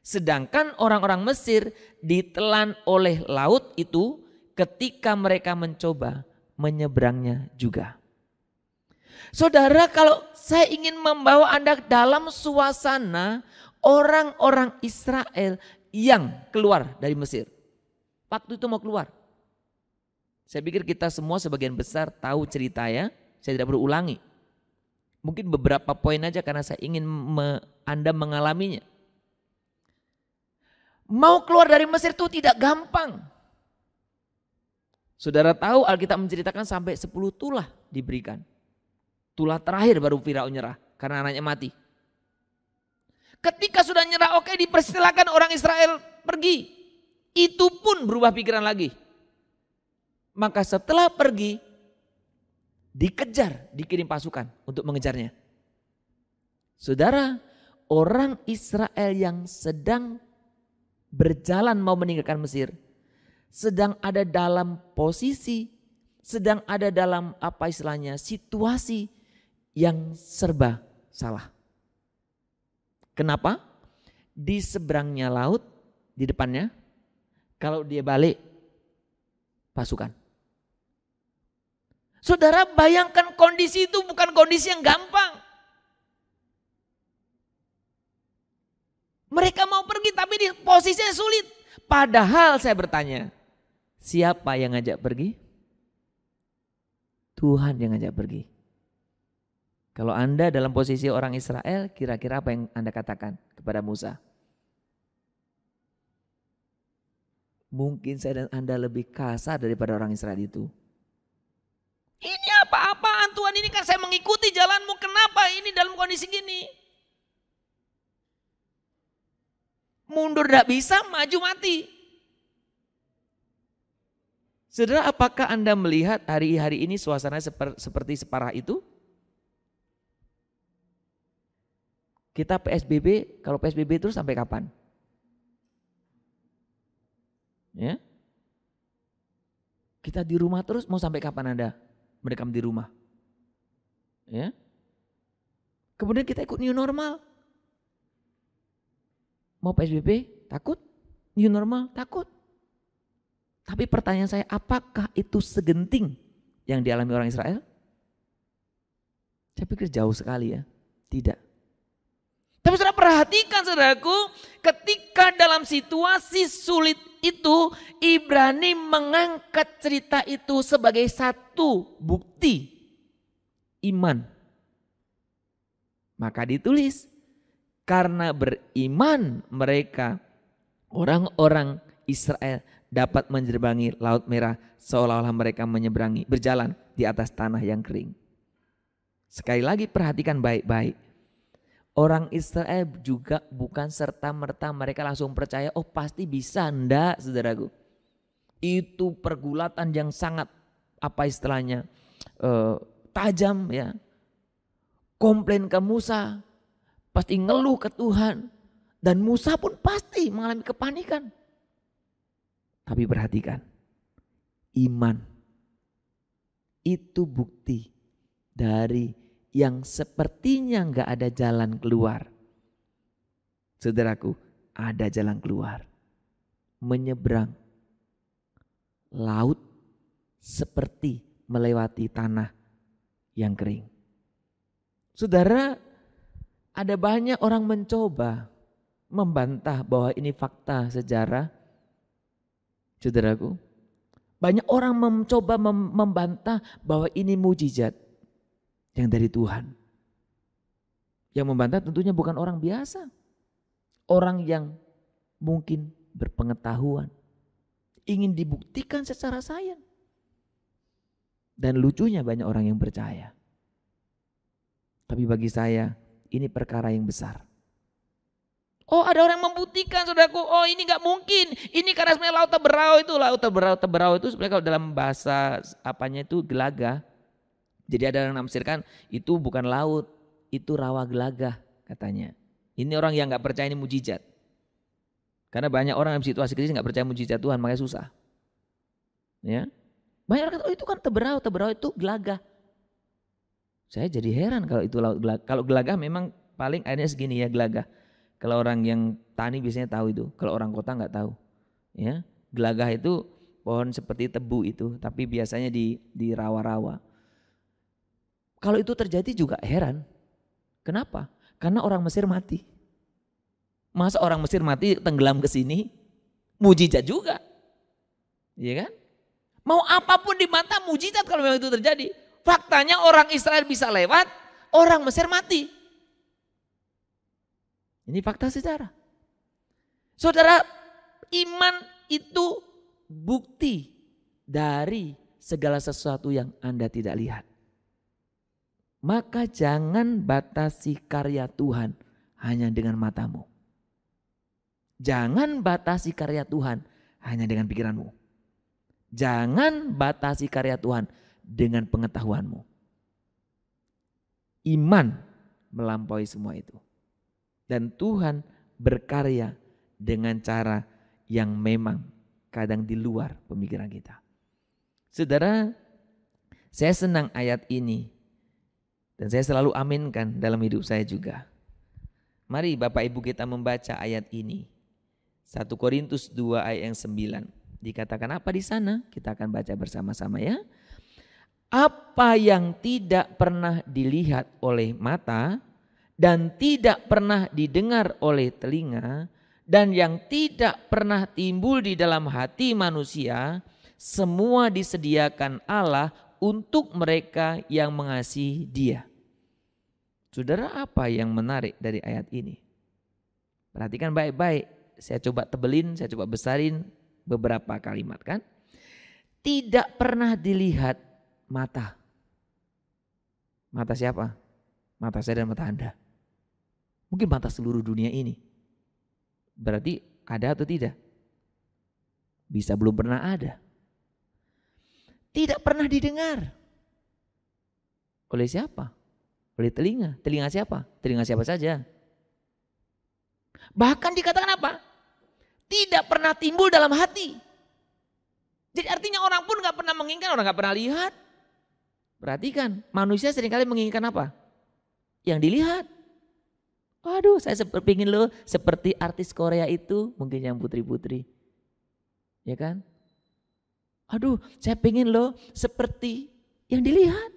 Sedangkan orang-orang Mesir ditelan oleh laut itu ketika mereka mencoba menyeberangnya juga. Saudara, kalau saya ingin membawa Anda dalam suasana orang-orang Israel yang keluar dari Mesir. Waktu itu mau keluar. Saya pikir kita semua sebagian besar tahu cerita ya. Saya tidak perlu ulangi. Mungkin beberapa poin aja karena saya ingin Anda mengalaminya. Mau keluar dari Mesir itu tidak gampang. Saudara tahu Alkitab menceritakan sampai 10 tulah diberikan. Tulah terakhir baru Firaun nyerah karena anaknya mati. Ketika sudah nyerah, oke, dipersilakan orang Israel pergi. Itu pun berubah pikiran lagi. Maka setelah pergi, dikejar, dikirim pasukan untuk mengejarnya. Saudara, orang Israel yang sedang berjalan mau meninggalkan Mesir, sedang ada dalam posisi, sedang ada dalam apa istilahnya, situasi yang serba salah. Kenapa? Di seberangnya laut, di depannya, kalau dia balik, pasukan. Saudara, bayangkan kondisi itu bukan kondisi yang gampang. Mereka mau pergi tapi di posisinya sulit. Padahal saya bertanya, siapa yang ngajak pergi? Tuhan yang ngajak pergi. Kalau Anda dalam posisi orang Israel, kira-kira apa yang Anda katakan kepada Musa? Mungkin saya dan Anda lebih kasar daripada orang Israel itu. Ini apa-apaan Tuhan, ini kan saya mengikuti jalanmu, kenapa ini dalam kondisi gini? Mundur tidak bisa, maju mati. Saudara, apakah Anda melihat hari-hari ini suasana seperti separah itu? Kita PSBB, kalau PSBB terus sampai kapan? Ya. Kita di rumah terus, mau sampai kapan Anda mendekam di rumah? Ya. Kemudian kita ikut new normal. Mau PSBB takut, new normal takut. Tapi pertanyaan saya, apakah itu segenting yang dialami orang Israel? Saya pikir jauh sekali ya, tidak. Tapi saudara perhatikan saudaraku, ketika dalam situasi sulit itu, Ibrani mengangkat cerita itu sebagai satu bukti iman. Maka ditulis, karena beriman mereka, orang-orang Israel dapat menyeberangi Laut Merah seolah-olah mereka berjalan di atas tanah yang kering. Sekali lagi perhatikan baik-baik. Orang Israel juga bukan serta-merta mereka langsung percaya, oh pasti bisa, enggak saudaraku. Itu pergulatan yang sangat apa istilahnya tajam ya. Komplain ke Musa, pasti ngeluh ke Tuhan. Dan Musa pun pasti mengalami kepanikan. Tapi perhatikan, iman itu bukti dari yang sepertinya nggak ada jalan keluar. Saudaraku, ada jalan keluar. Menyeberang laut seperti melewati tanah yang kering. Saudara, ada banyak orang mencoba membantah bahwa ini fakta sejarah. Saudaraku, banyak orang mencoba membantah bahwa ini mujizat yang dari Tuhan. Yang membantah tentunya bukan orang biasa. Orang yang mungkin berpengetahuan. Ingin dibuktikan secara sains. Dan lucunya banyak orang yang percaya. Tapi bagi saya ini perkara yang besar. Oh, ada orang membuktikan, saudaraku. Oh, ini nggak mungkin. Ini karena sebenarnya laut Teberau itu, Teberau itu sebenarnya kalau dalam bahasa apanya itu Gelagah. Jadi ada yang menafsirkan itu bukan laut, itu rawa Gelagah katanya. Ini orang yang nggak percaya ini mujizat. Karena banyak orang dalam situasi krisis nggak percaya mujizat Tuhan, makanya susah. Ya, banyak orang kata, oh itu kan Teberau itu Gelagah. Saya jadi heran kalau itu laut Gelagah. Kalau Gelagah memang paling airnya segini ya Gelagah. Kalau orang yang tani biasanya tahu itu, kalau orang kota nggak tahu. Ya, Gelagah itu pohon seperti tebu itu, tapi biasanya di rawa-rawa. Kalau itu terjadi juga heran. Kenapa? Karena orang Mesir mati. Masa orang Mesir mati tenggelam ke sini? Mujizat juga. Iya kan? Mau apapun dibantah mujizat kalau memang itu terjadi. Faktanya orang Israel bisa lewat, orang Mesir mati. Ini fakta sejarah. Saudara, iman itu bukti dari segala sesuatu yang Anda tidak lihat. Maka jangan batasi karya Tuhan hanya dengan matamu. Jangan batasi karya Tuhan hanya dengan pikiranmu. Jangan batasi karya Tuhan dengan pengetahuanmu. Iman melampaui semua itu. Dan Tuhan berkarya dengan cara yang memang kadang di luar pemikiran kita. Saudara, saya senang ayat ini. Dan saya selalu aminkan dalam hidup saya juga. Mari Bapak Ibu kita membaca ayat ini. 1 Korintus 2 ayat yang 9. Dikatakan apa di sana? Kita akan baca bersama-sama ya. Apa yang tidak pernah dilihat oleh mata dan tidak pernah didengar oleh telinga dan yang tidak pernah timbul di dalam hati manusia, semua disediakan Allah untuk mereka yang mengasihi Dia. Saudara, apa yang menarik dari ayat ini? Perhatikan baik-baik. Saya coba tebelin, saya coba besarin beberapa kalimat kan. Tidak pernah dilihat mata. Mata siapa? Mata saya dan mata Anda. Mungkin mata seluruh dunia ini. Berarti ada atau tidak? Bisa belum pernah ada. Tidak pernah didengar. Oleh siapa? Oleh telinga. Telinga siapa? Telinga siapa saja. Bahkan dikatakan apa? Tidak pernah timbul dalam hati. Jadi artinya orang pun gak pernah menginginkan, orang gak pernah lihat. Perhatikan, manusia seringkali menginginkan apa? Yang dilihat. Waduh, saya pengen loh seperti artis Korea itu, mungkin yang putri-putri. Ya kan? Aduh, saya pengen loh seperti yang dilihat.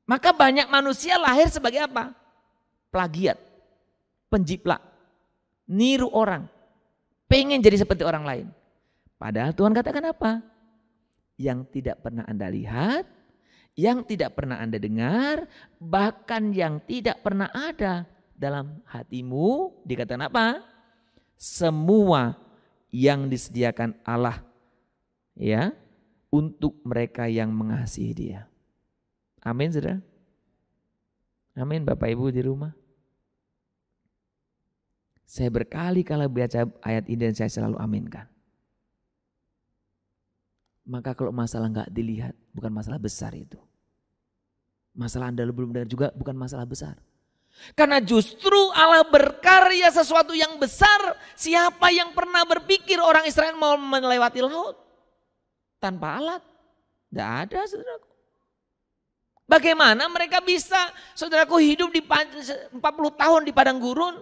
Maka banyak manusia lahir sebagai apa? Plagiat, penjiplak, niru orang, pengen jadi seperti orang lain. Padahal Tuhan katakan apa? Yang tidak pernah Anda lihat, yang tidak pernah Anda dengar, bahkan yang tidak pernah ada dalam hatimu, dikatakan apa? Semua yang disediakan Allah ya untuk mereka yang mengasihi Dia. Amin, saudara. Amin, Bapak Ibu di rumah. Saya berkali-kali baca ayat ini dan saya selalu aminkan. Maka kalau masalah nggak dilihat, bukan masalah besar itu. Masalah Anda belum dengar juga bukan masalah besar. Karena justru Allah berkarya sesuatu yang besar. Siapa yang pernah berpikir orang Israel mau melewati laut tanpa alat? Tidak ada, saudaraku. Bagaimana mereka bisa, saudaraku, hidup di 40 tahun di padang gurun?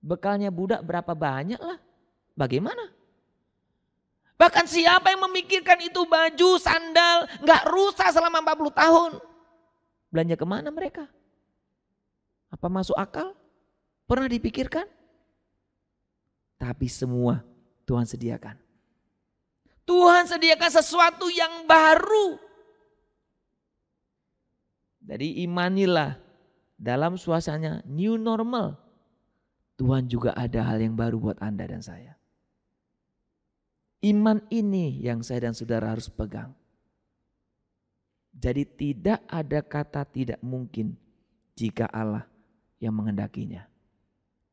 Bekalnya budak berapa banyak lah. Bagaimana? Bahkan siapa yang memikirkan itu baju, sandal, gak rusak selama 40 tahun? Belanja kemana mereka? Apa masuk akal? Pernah dipikirkan? Tapi semua Tuhan sediakan. Tuhan sediakan sesuatu yang baru. Jadi imanilah dalam suasana new normal. Tuhan juga ada hal yang baru buat Anda dan saya. Iman ini yang saya dan saudara harus pegang. Jadi tidak ada kata tidak mungkin jika Allah yang menghendakinya.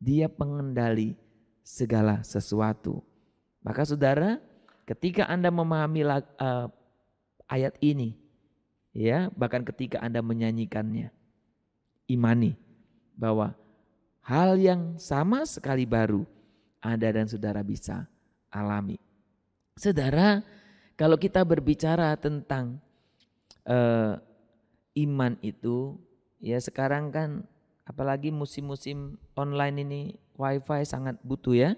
Dia pengendali segala sesuatu. Maka saudara, ketika Anda memahami ayat ini, ya, bahkan ketika Anda menyanyikannya, imani bahwa hal yang sama sekali baru Anda dan saudara bisa alami. Saudara, kalau kita berbicara tentang iman itu, ya sekarang kan apalagi musim-musim online ini wifi sangat butuh ya.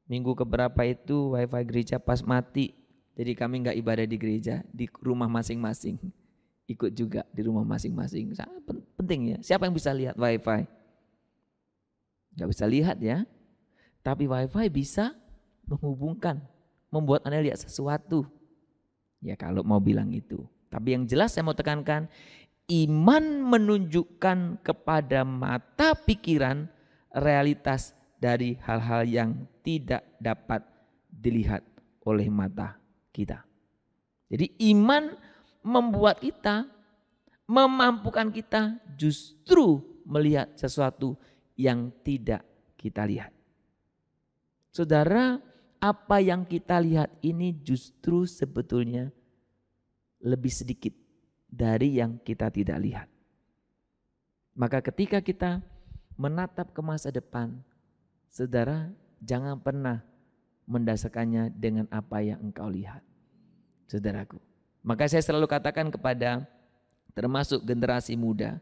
Minggu keberapa itu wifi gereja pas mati. Jadi kami nggak ibadah di gereja, di rumah masing-masing. Ikut juga di rumah masing-masing. Sangat penting ya. Siapa yang bisa lihat wifi? Nggak bisa lihat ya. Tapi wifi bisa menghubungkan, membuat Anda lihat sesuatu. Ya kalau mau bilang itu. Tapi yang jelas saya mau tekankan, iman menunjukkan kepada mata pikiran realitas dari hal-hal yang tidak dapat dilihat oleh mata kita. Jadi iman membuat kita, memampukan kita justru melihat sesuatu yang tidak kita lihat. Saudara, apa yang kita lihat ini justru sebetulnya lebih sedikit dari yang kita tidak lihat. Maka ketika kita menatap ke masa depan, saudara, jangan pernah mendasarkannya dengan apa yang engkau lihat, saudaraku. Maka saya selalu katakan kepada termasuk generasi muda,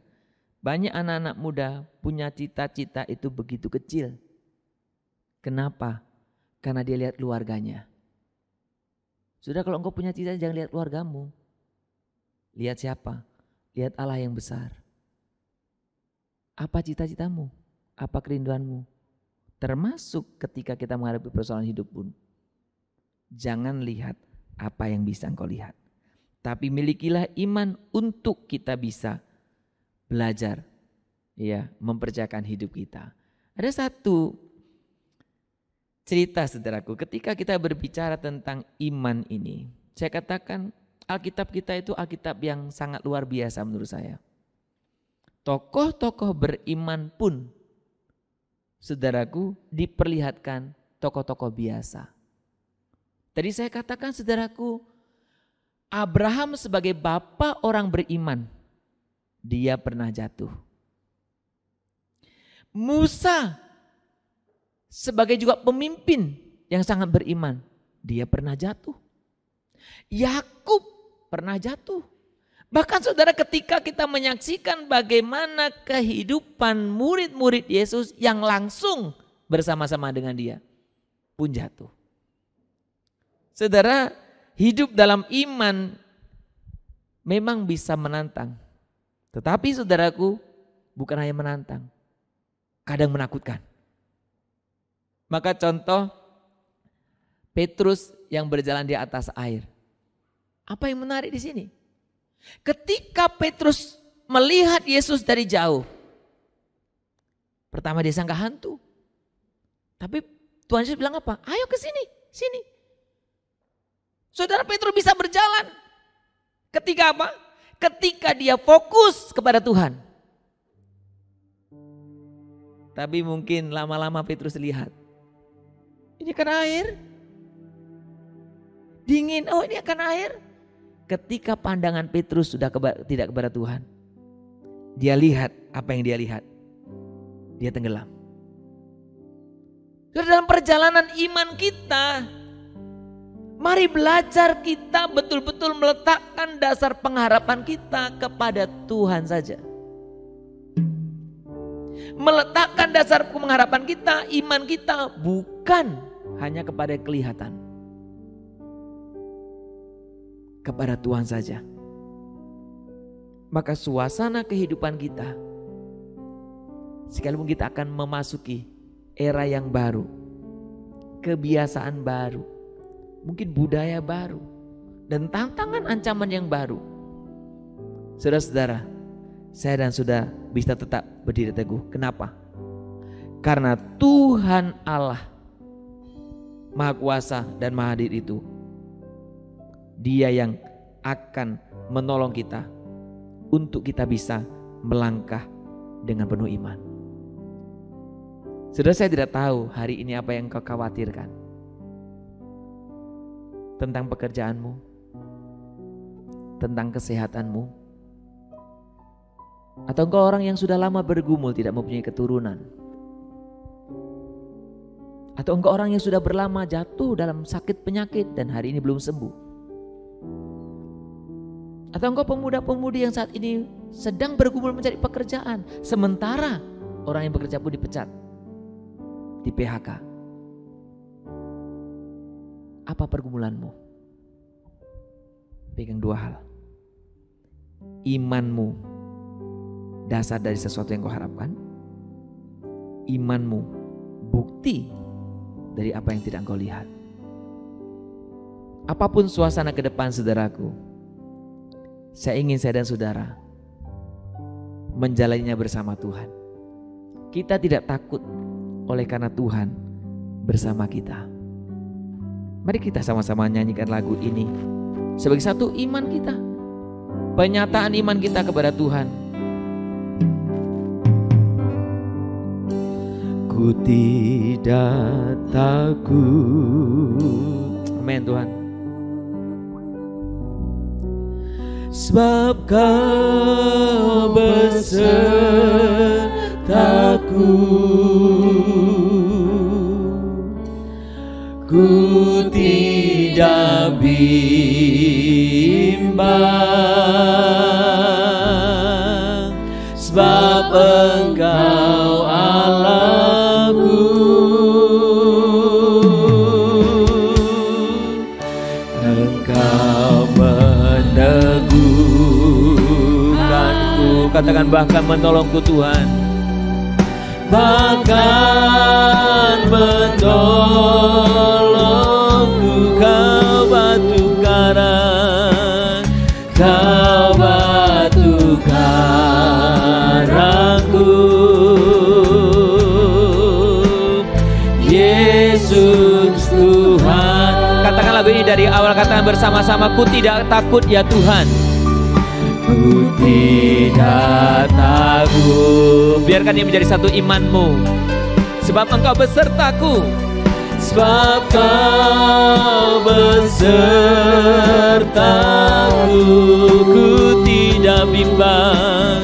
banyak anak-anak muda punya cita-cita itu begitu kecil. Kenapa? Karena dia lihat keluarganya. Sudah, kalau engkau punya cita, jangan lihat keluargamu. Lihat siapa? Lihat Allah yang besar. Apa cita-citamu? Apa kerinduanmu? Termasuk ketika kita menghadapi persoalan hidup pun. Jangan lihat apa yang bisa engkau lihat. Tapi milikilah iman untuk kita bisa belajar, ya, mempercayakan hidup kita. Ada satu cerita, saudaraku, ketika kita berbicara tentang iman ini, saya katakan Alkitab kita itu Alkitab yang sangat luar biasa menurut saya. Tokoh-tokoh beriman pun, saudaraku, diperlihatkan tokoh-tokoh biasa. Tadi saya katakan, saudaraku, Abraham sebagai bapa orang beriman, dia pernah jatuh. Musa sebagai juga pemimpin yang sangat beriman, dia pernah jatuh. Yakub pernah jatuh. Bahkan saudara, ketika kita menyaksikan bagaimana kehidupan murid-murid Yesus yang langsung bersama-sama dengan dia pun jatuh. Saudara, hidup dalam iman memang bisa menantang. Tetapi saudaraku, bukan hanya menantang, kadang menakutkan. Maka contoh Petrus yang berjalan di atas air. Apa yang menarik di sini? Ketika Petrus melihat Yesus dari jauh, pertama dia sangka hantu. Tapi Tuhan Yesus bilang apa? Ayo ke sini, sini. Saudara, Petrus bisa berjalan. Ketika apa? Ketika dia fokus kepada Tuhan. Tapi mungkin lama-lama Petrus lihat, ini kan air. Dingin, oh ini akan air. Ketika pandangan Petrus sudah tidak kepada Tuhan, dia lihat apa yang dia lihat. Dia tenggelam. Dalam perjalanan iman kita, Mari belajar kita betul-betul meletakkan dasar pengharapan kita kepada Tuhan saja. Meletakkan dasar pengharapan kita, iman kita bukan hanya kepada kelihatan. Kepada Tuhan saja. Maka suasana kehidupan kita, sekalipun kita akan memasuki era yang baru, kebiasaan baru, mungkin budaya baru, dan tantangan ancaman yang baru. Saudara-saudara, saya dan saudara bisa tetap berdiri teguh. Kenapa? Karena Tuhan Allah Maha Kuasa dan Maha Hadir itu, Dia yang akan menolong kita untuk kita bisa melangkah dengan penuh iman. Saudara, saya tidak tahu hari ini apa yang kau khawatirkan. Tentang pekerjaanmu, tentang kesehatanmu, atau engkau orang yang sudah lama bergumul tidak mempunyai keturunan, atau engkau orang yang sudah berlama jatuh dalam sakit penyakit dan hari ini belum sembuh. Atau engkau pemuda-pemudi yang saat ini sedang bergumul mencari pekerjaan, sementara orang yang bekerja pun dipecat, di PHK. Apa pergumulanmu? Pegang dua hal. Imanmu dasar dari sesuatu yang kau harapkan. Imanmu bukti dari apa yang tidak engkau lihat. Apapun suasana ke depan saudaraku, saya ingin saya dan saudara menjalaninya bersama Tuhan. Kita tidak takut oleh karena Tuhan bersama kita. Mari kita sama-sama nyanyikan lagu ini sebagai satu iman kita, penyataan iman kita kepada Tuhan. Ku tidak takut. Amin Tuhan. Sebab Kau besertaku, ku tidak bimbang, sebab Engkau Allahku. Engkau meneguhkanku, Katakan bahkan menolongku Tuhan. bahkan menolongku. Kau batu karang, Kau batu karangku, Yesus Tuhan. Katakan lagu ini dari awal, katakan bersama-sama, ku tidak takut ya Tuhan. Ku tidak takut. Biarkan ini menjadi satu imanmu, sebab Engkau besertaku. Sebab Kau besertaku, ku tidak bimbang,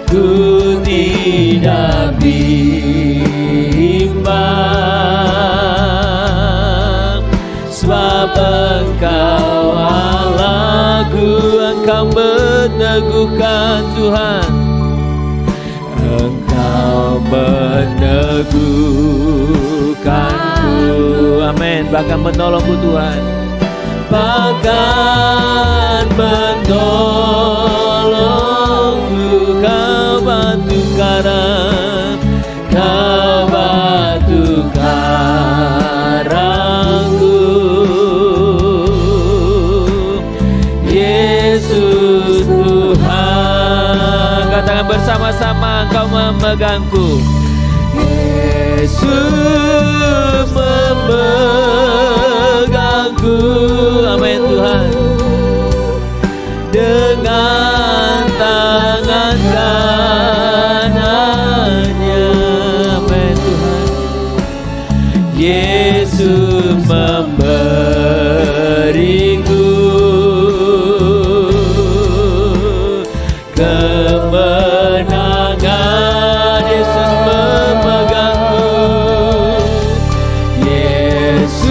ku tidak bimbang. Sebab Engkau Allahku, Engkau meneguhkan Tuhan, Engkau meneguhkanku. Amin. Bahkan menolongku Tuhan. Bahkan menolongku. Kau batu karang, Kau batu karangku, Yesus Tuhan. Katakan bersama-sama, Engkau memegangku. Yesus memegangku. Amin Tuhan. Dengan tangan kanannya. Amin Tuhan. Yesus memberiku kemenangan. Yesus memegangku. Yesus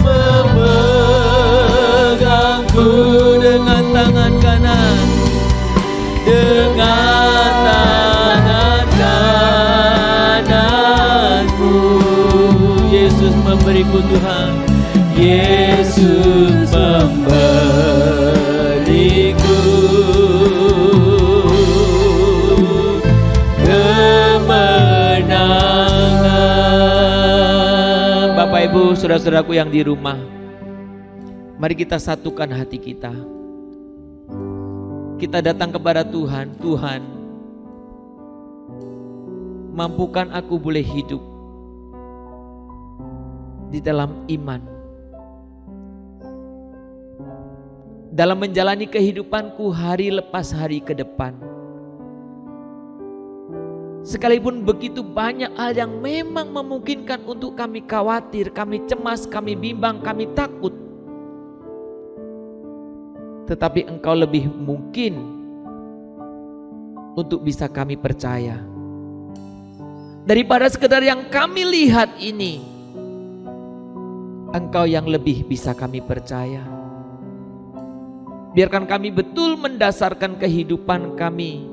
memegangku. tangan kanan, dengan tangan kananmu. Yesus memberiku Tuhan, Yesus memberiku kemenangan. Bapak Ibu, saudara-saudaraku yang di rumah, mari kita satukan hati kita. Kita datang kepada Tuhan. Tuhan, mampukan aku boleh hidup di dalam iman, dalam menjalani kehidupanku hari lepas hari ke depan. Sekalipun begitu banyak hal yang memang memungkinkan untuk kami khawatir, kami cemas, kami bimbang, kami takut, tetapi Engkau lebih mungkin untuk bisa kami percaya daripada sekedar yang kami lihat ini. Engkau yang lebih bisa kami percaya. Biarkan kami betul mendasarkan kehidupan kami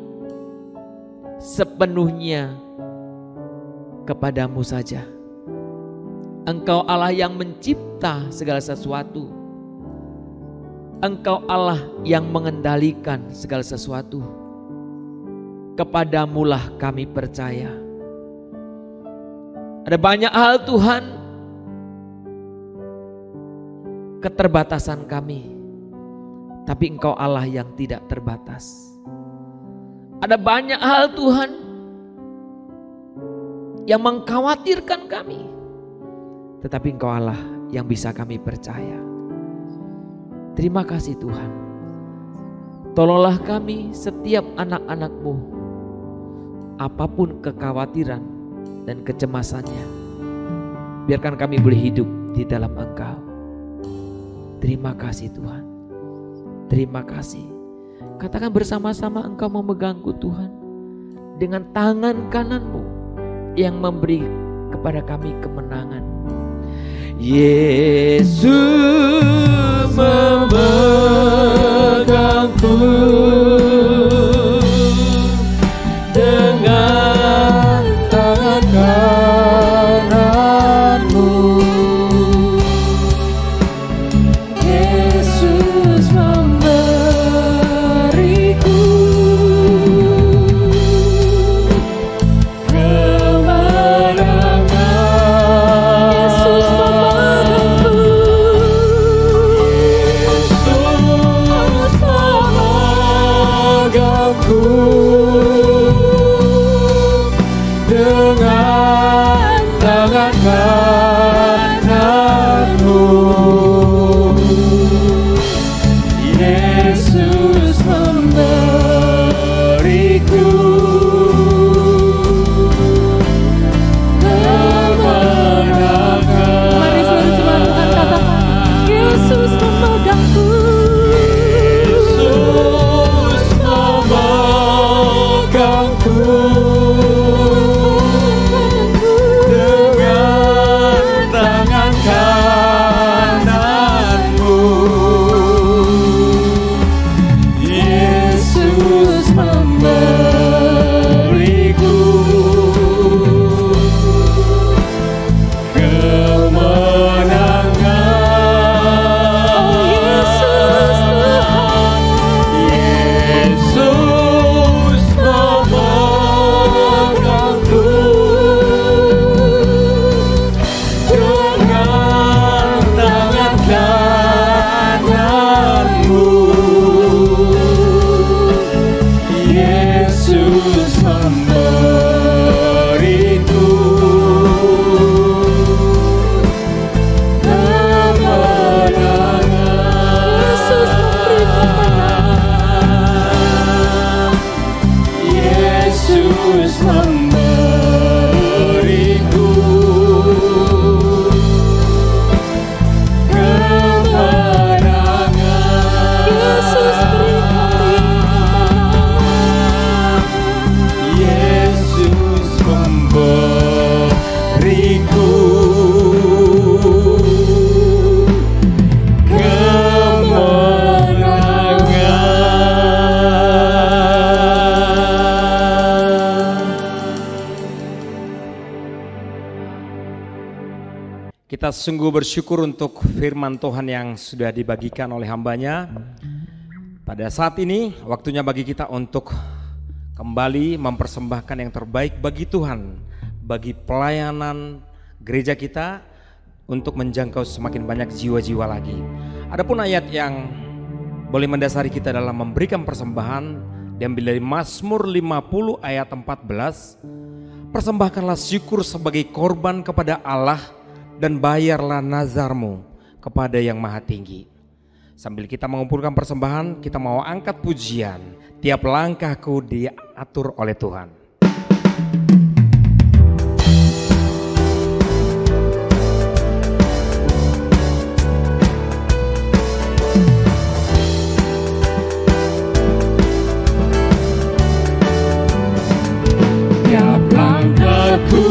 sepenuhnya kepadamu saja. Engkau Allah yang mencipta segala sesuatu. Engkau Allah yang mengendalikan segala sesuatu. Kepadamulah kami percaya. Ada banyak hal Tuhan, keterbatasan kami, tapi Engkau Allah yang tidak terbatas. Ada banyak hal Tuhan yang mengkhawatirkan kami, tetapi Engkau Allah yang bisa kami percaya. Terima kasih Tuhan. Tolonglah kami setiap anak-anak-Mu, apapun kekhawatiran dan kecemasannya, biarkan kami boleh hidup di dalam Engkau. Terima kasih Tuhan. Terima kasih. Katakan bersama-sama, Engkau memegangku Tuhan dengan tangan kananmu yang memberi kepada kami kemenangan. Yesus memegangku dengan tangan kananmu. Yesus memberiku Kita sungguh bersyukur untuk firman Tuhan yang sudah dibagikan oleh hambanya. Pada saat ini waktunya bagi kita untuk kembali mempersembahkan yang terbaik bagi Tuhan, bagi pelayanan gereja kita untuk menjangkau semakin banyak jiwa-jiwa lagi. Adapun ayat yang boleh mendasari kita dalam memberikan persembahan diambil dari Mazmur 50 ayat 14. Persembahkanlah syukur sebagai korban kepada Allah dan bayarlah nazarmu kepada Yang Maha Tinggi. Sambil kita mengumpulkan persembahan, kita mau angkat pujian. Tiap langkahku diatur oleh Tuhan. Tiap langkahku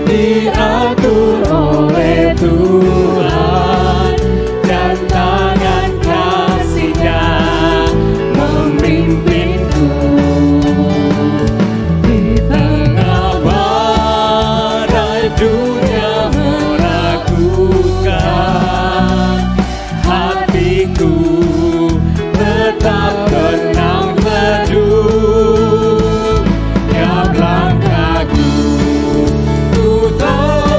diatur oleh Tuhan, dan tangan kasih-Nya memimpinku. Di tengah badai dunia menakutkan, hatiku tetap tenang teduh. Tiap langkahku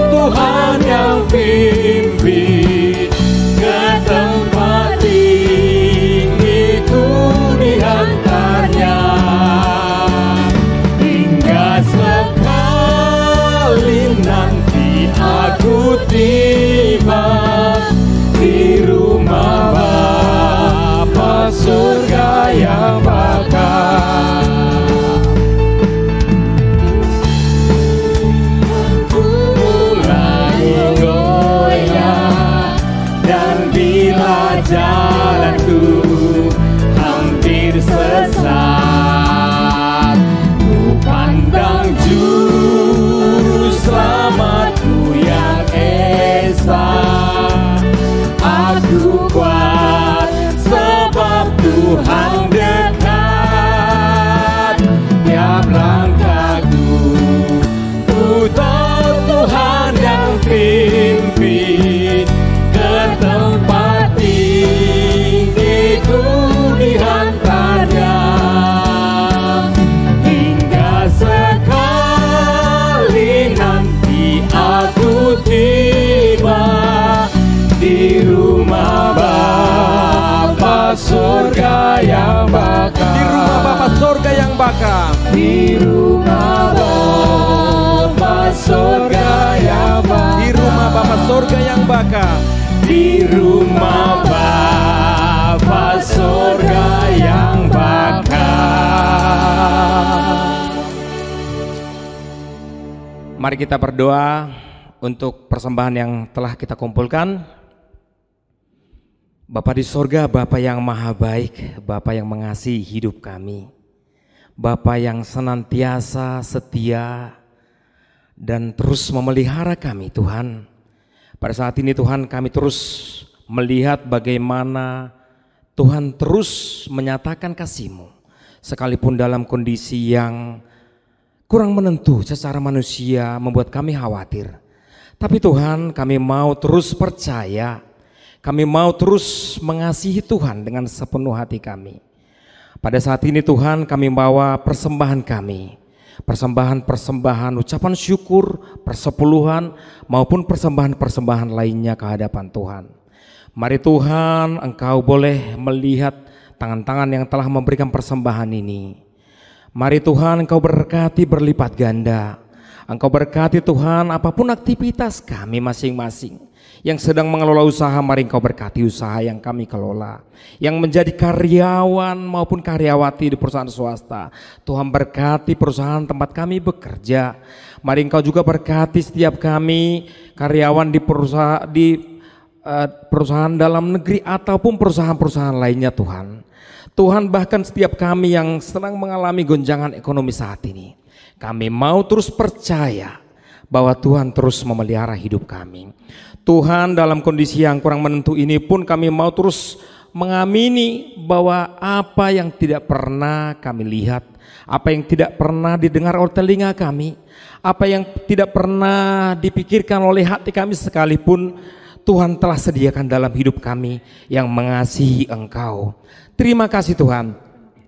Tuhan yang pimpin ke tempat tinggi-Ku dihantarnya, hingga sekali nanti aku tiba di rumah Bapa surga yang bakal. Jalanku hampir sesat, ku pandang juru selamatku yang esa. Aku kuat sebab Tuhan dekat. Tiap langkahku ku tahu Tuhan yang pimpin ke tempat tinggi-Ku dihantarnya, hingga sekali nanti aku tiba di rumah Bapa surga yang bakal. Di rumah Bapa surga yang bakal. Di rumah Bapa surga yang bakal. Di rumah Bapa surga yang bakal. Di rumah Bapa surga yang bakal. Mari kita berdoa untuk persembahan yang telah kita kumpulkan. Bapa di surga, Bapa yang maha baik, Bapa yang mengasihi hidup kami, Bapa yang senantiasa setia dan terus memelihara kami Tuhan. Pada saat ini Tuhan, kami terus melihat bagaimana Tuhan terus menyatakan kasih-Mu, sekalipun dalam kondisi yang kurang menentu secara manusia membuat kami khawatir. Tapi Tuhan, kami mau terus percaya, kami mau terus mengasihi Tuhan dengan sepenuh hati kami. Pada saat ini Tuhan, kami bawa persembahan kami, persembahan-persembahan ucapan syukur, persepuluhan maupun persembahan-persembahan lainnya ke hadapan Tuhan. Mari Tuhan, Engkau boleh melihat tangan-tangan yang telah memberikan persembahan ini. Mari Tuhan, Engkau berkati berlipat ganda. Engkau berkati Tuhan apapun aktivitas kami masing-masing. Yang sedang mengelola usaha, mari Engkau berkati usaha yang kami kelola. Yang menjadi karyawan maupun karyawati di perusahaan swasta, Tuhan berkati perusahaan tempat kami bekerja. Mari Engkau juga berkati setiap kami karyawan di perusahaan dalam negeri ataupun perusahaan-perusahaan lainnya Tuhan. Tuhan, bahkan setiap kami yang sedang mengalami gonjangan ekonomi saat ini, kami mau terus percaya bahwa Tuhan terus memelihara hidup kami. Tuhan, dalam kondisi yang kurang menentu ini pun kami mau terus mengamini bahwa apa yang tidak pernah kami lihat, apa yang tidak pernah didengar oleh telinga kami, apa yang tidak pernah dipikirkan oleh hati kami sekalipun, Tuhan telah sediakan dalam hidup kami yang mengasihi Engkau. Terima kasih Tuhan.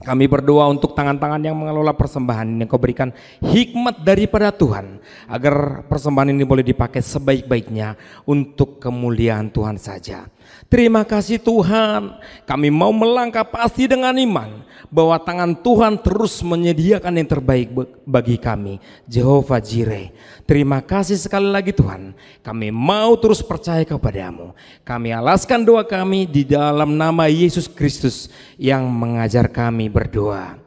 Kami berdoa untuk tangan-tangan yang mengelola persembahan yang Kau berikan hikmat daripada Tuhan, agar persembahan ini boleh dipakai sebaik-baiknya untuk kemuliaan Tuhan saja. Terima kasih Tuhan, kami mau melangkah pasti dengan iman bahwa tangan Tuhan terus menyediakan yang terbaik bagi kami. Jehovah Jireh, terima kasih sekali lagi Tuhan, kami mau terus percaya kepadamu. Kami alaskan doa kami di dalam nama Yesus Kristus yang mengajar kami berdoa.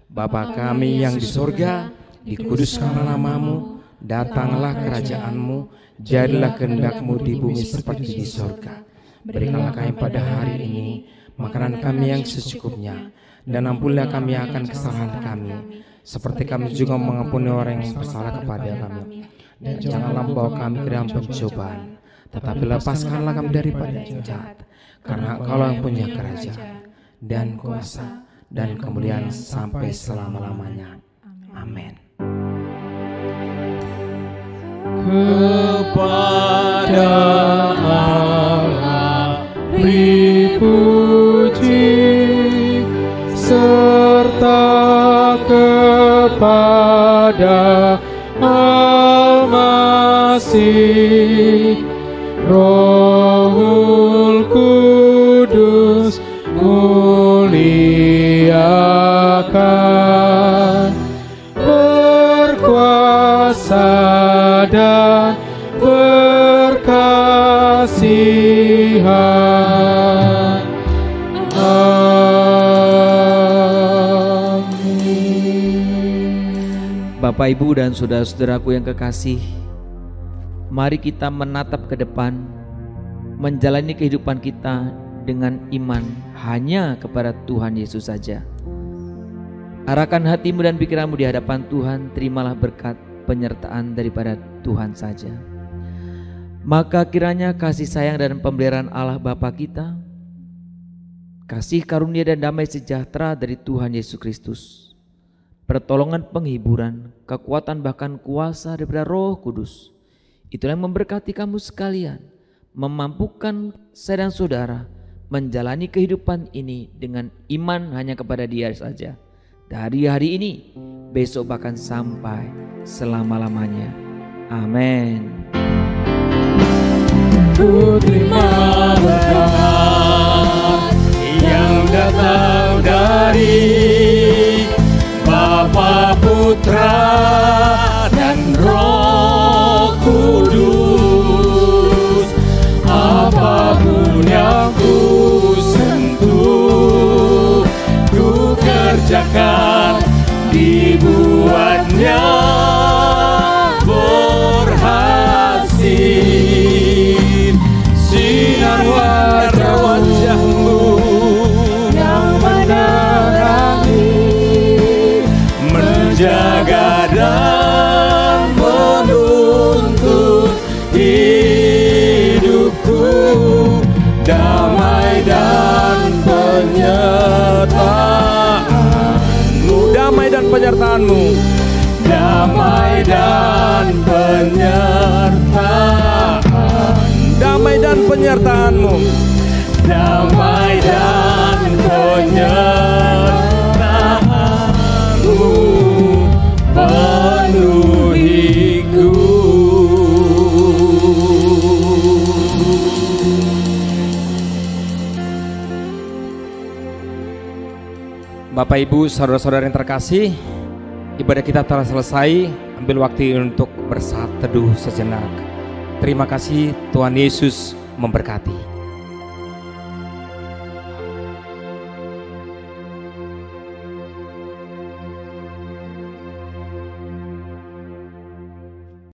Bapa kami yang di sorga, dikuduskanlah namamu, datanglah kerajaanmu, jadilah kehendak-Mu di bumi seperti di sorga. Berikanlah kami pada hari ini makanan kami yang secukupnya, dan ampunilah kami akan kesalahan kami, seperti kami juga mengampuni orang yang bersalah kepada kami. Dan janganlah membawa kami ke dalam pencobaan, tetapi lepaskanlah kami daripada yang jahat, karena Engkau yang punya kerajaan dan kuasa dan kemuliaan sampai selama-lamanya. Amin. Kepada Allah dipuji, serta kepada Al-Masih, Rohul Kudus muliakan, berkuasa dan berkasihan. Amin. Bapak, Ibu, dan saudara-saudaraku yang kekasih, mari kita menatap ke depan, menjalani kehidupan kita dengan iman hanya kepada Tuhan Yesus saja. Arahkan hatimu dan pikiranmu di hadapan Tuhan, terimalah berkat penyertaan daripada Tuhan saja. Maka kiranya kasih sayang dan pemeliharaan Allah Bapa kita, kasih karunia dan damai sejahtera dari Tuhan Yesus Kristus, pertolongan, penghiburan, kekuatan, bahkan kuasa daripada Roh Kudus, itulah yang memberkati kamu sekalian, memampukan saya dan saudara menjalani kehidupan ini dengan iman hanya kepada Dia saja, dari hari ini, besok, bahkan sampai selama-lamanya. Amin. Ku terima berkat yang datang dari Bapa, Putra, dan Roh Kudus. Apapun yang ku sentuh, ku kerjakan, dibuatnya berhasil. Sinar wajah-wajahmu yang menerangi, menjaga dan menuntun hidupku, damai dan penyertaanmu, Damai dan penyertaanmu, damai dan penyertaanmu, damai dan penyertaanmu, damai dan penyertaanmu penuhiku. Bapak, Ibu, saudara-saudara yang terkasih, ibadah kita telah selesai. Ambil waktu untuk bersaat teduh sejenak. Terima kasih, Tuhan Yesus memberkati.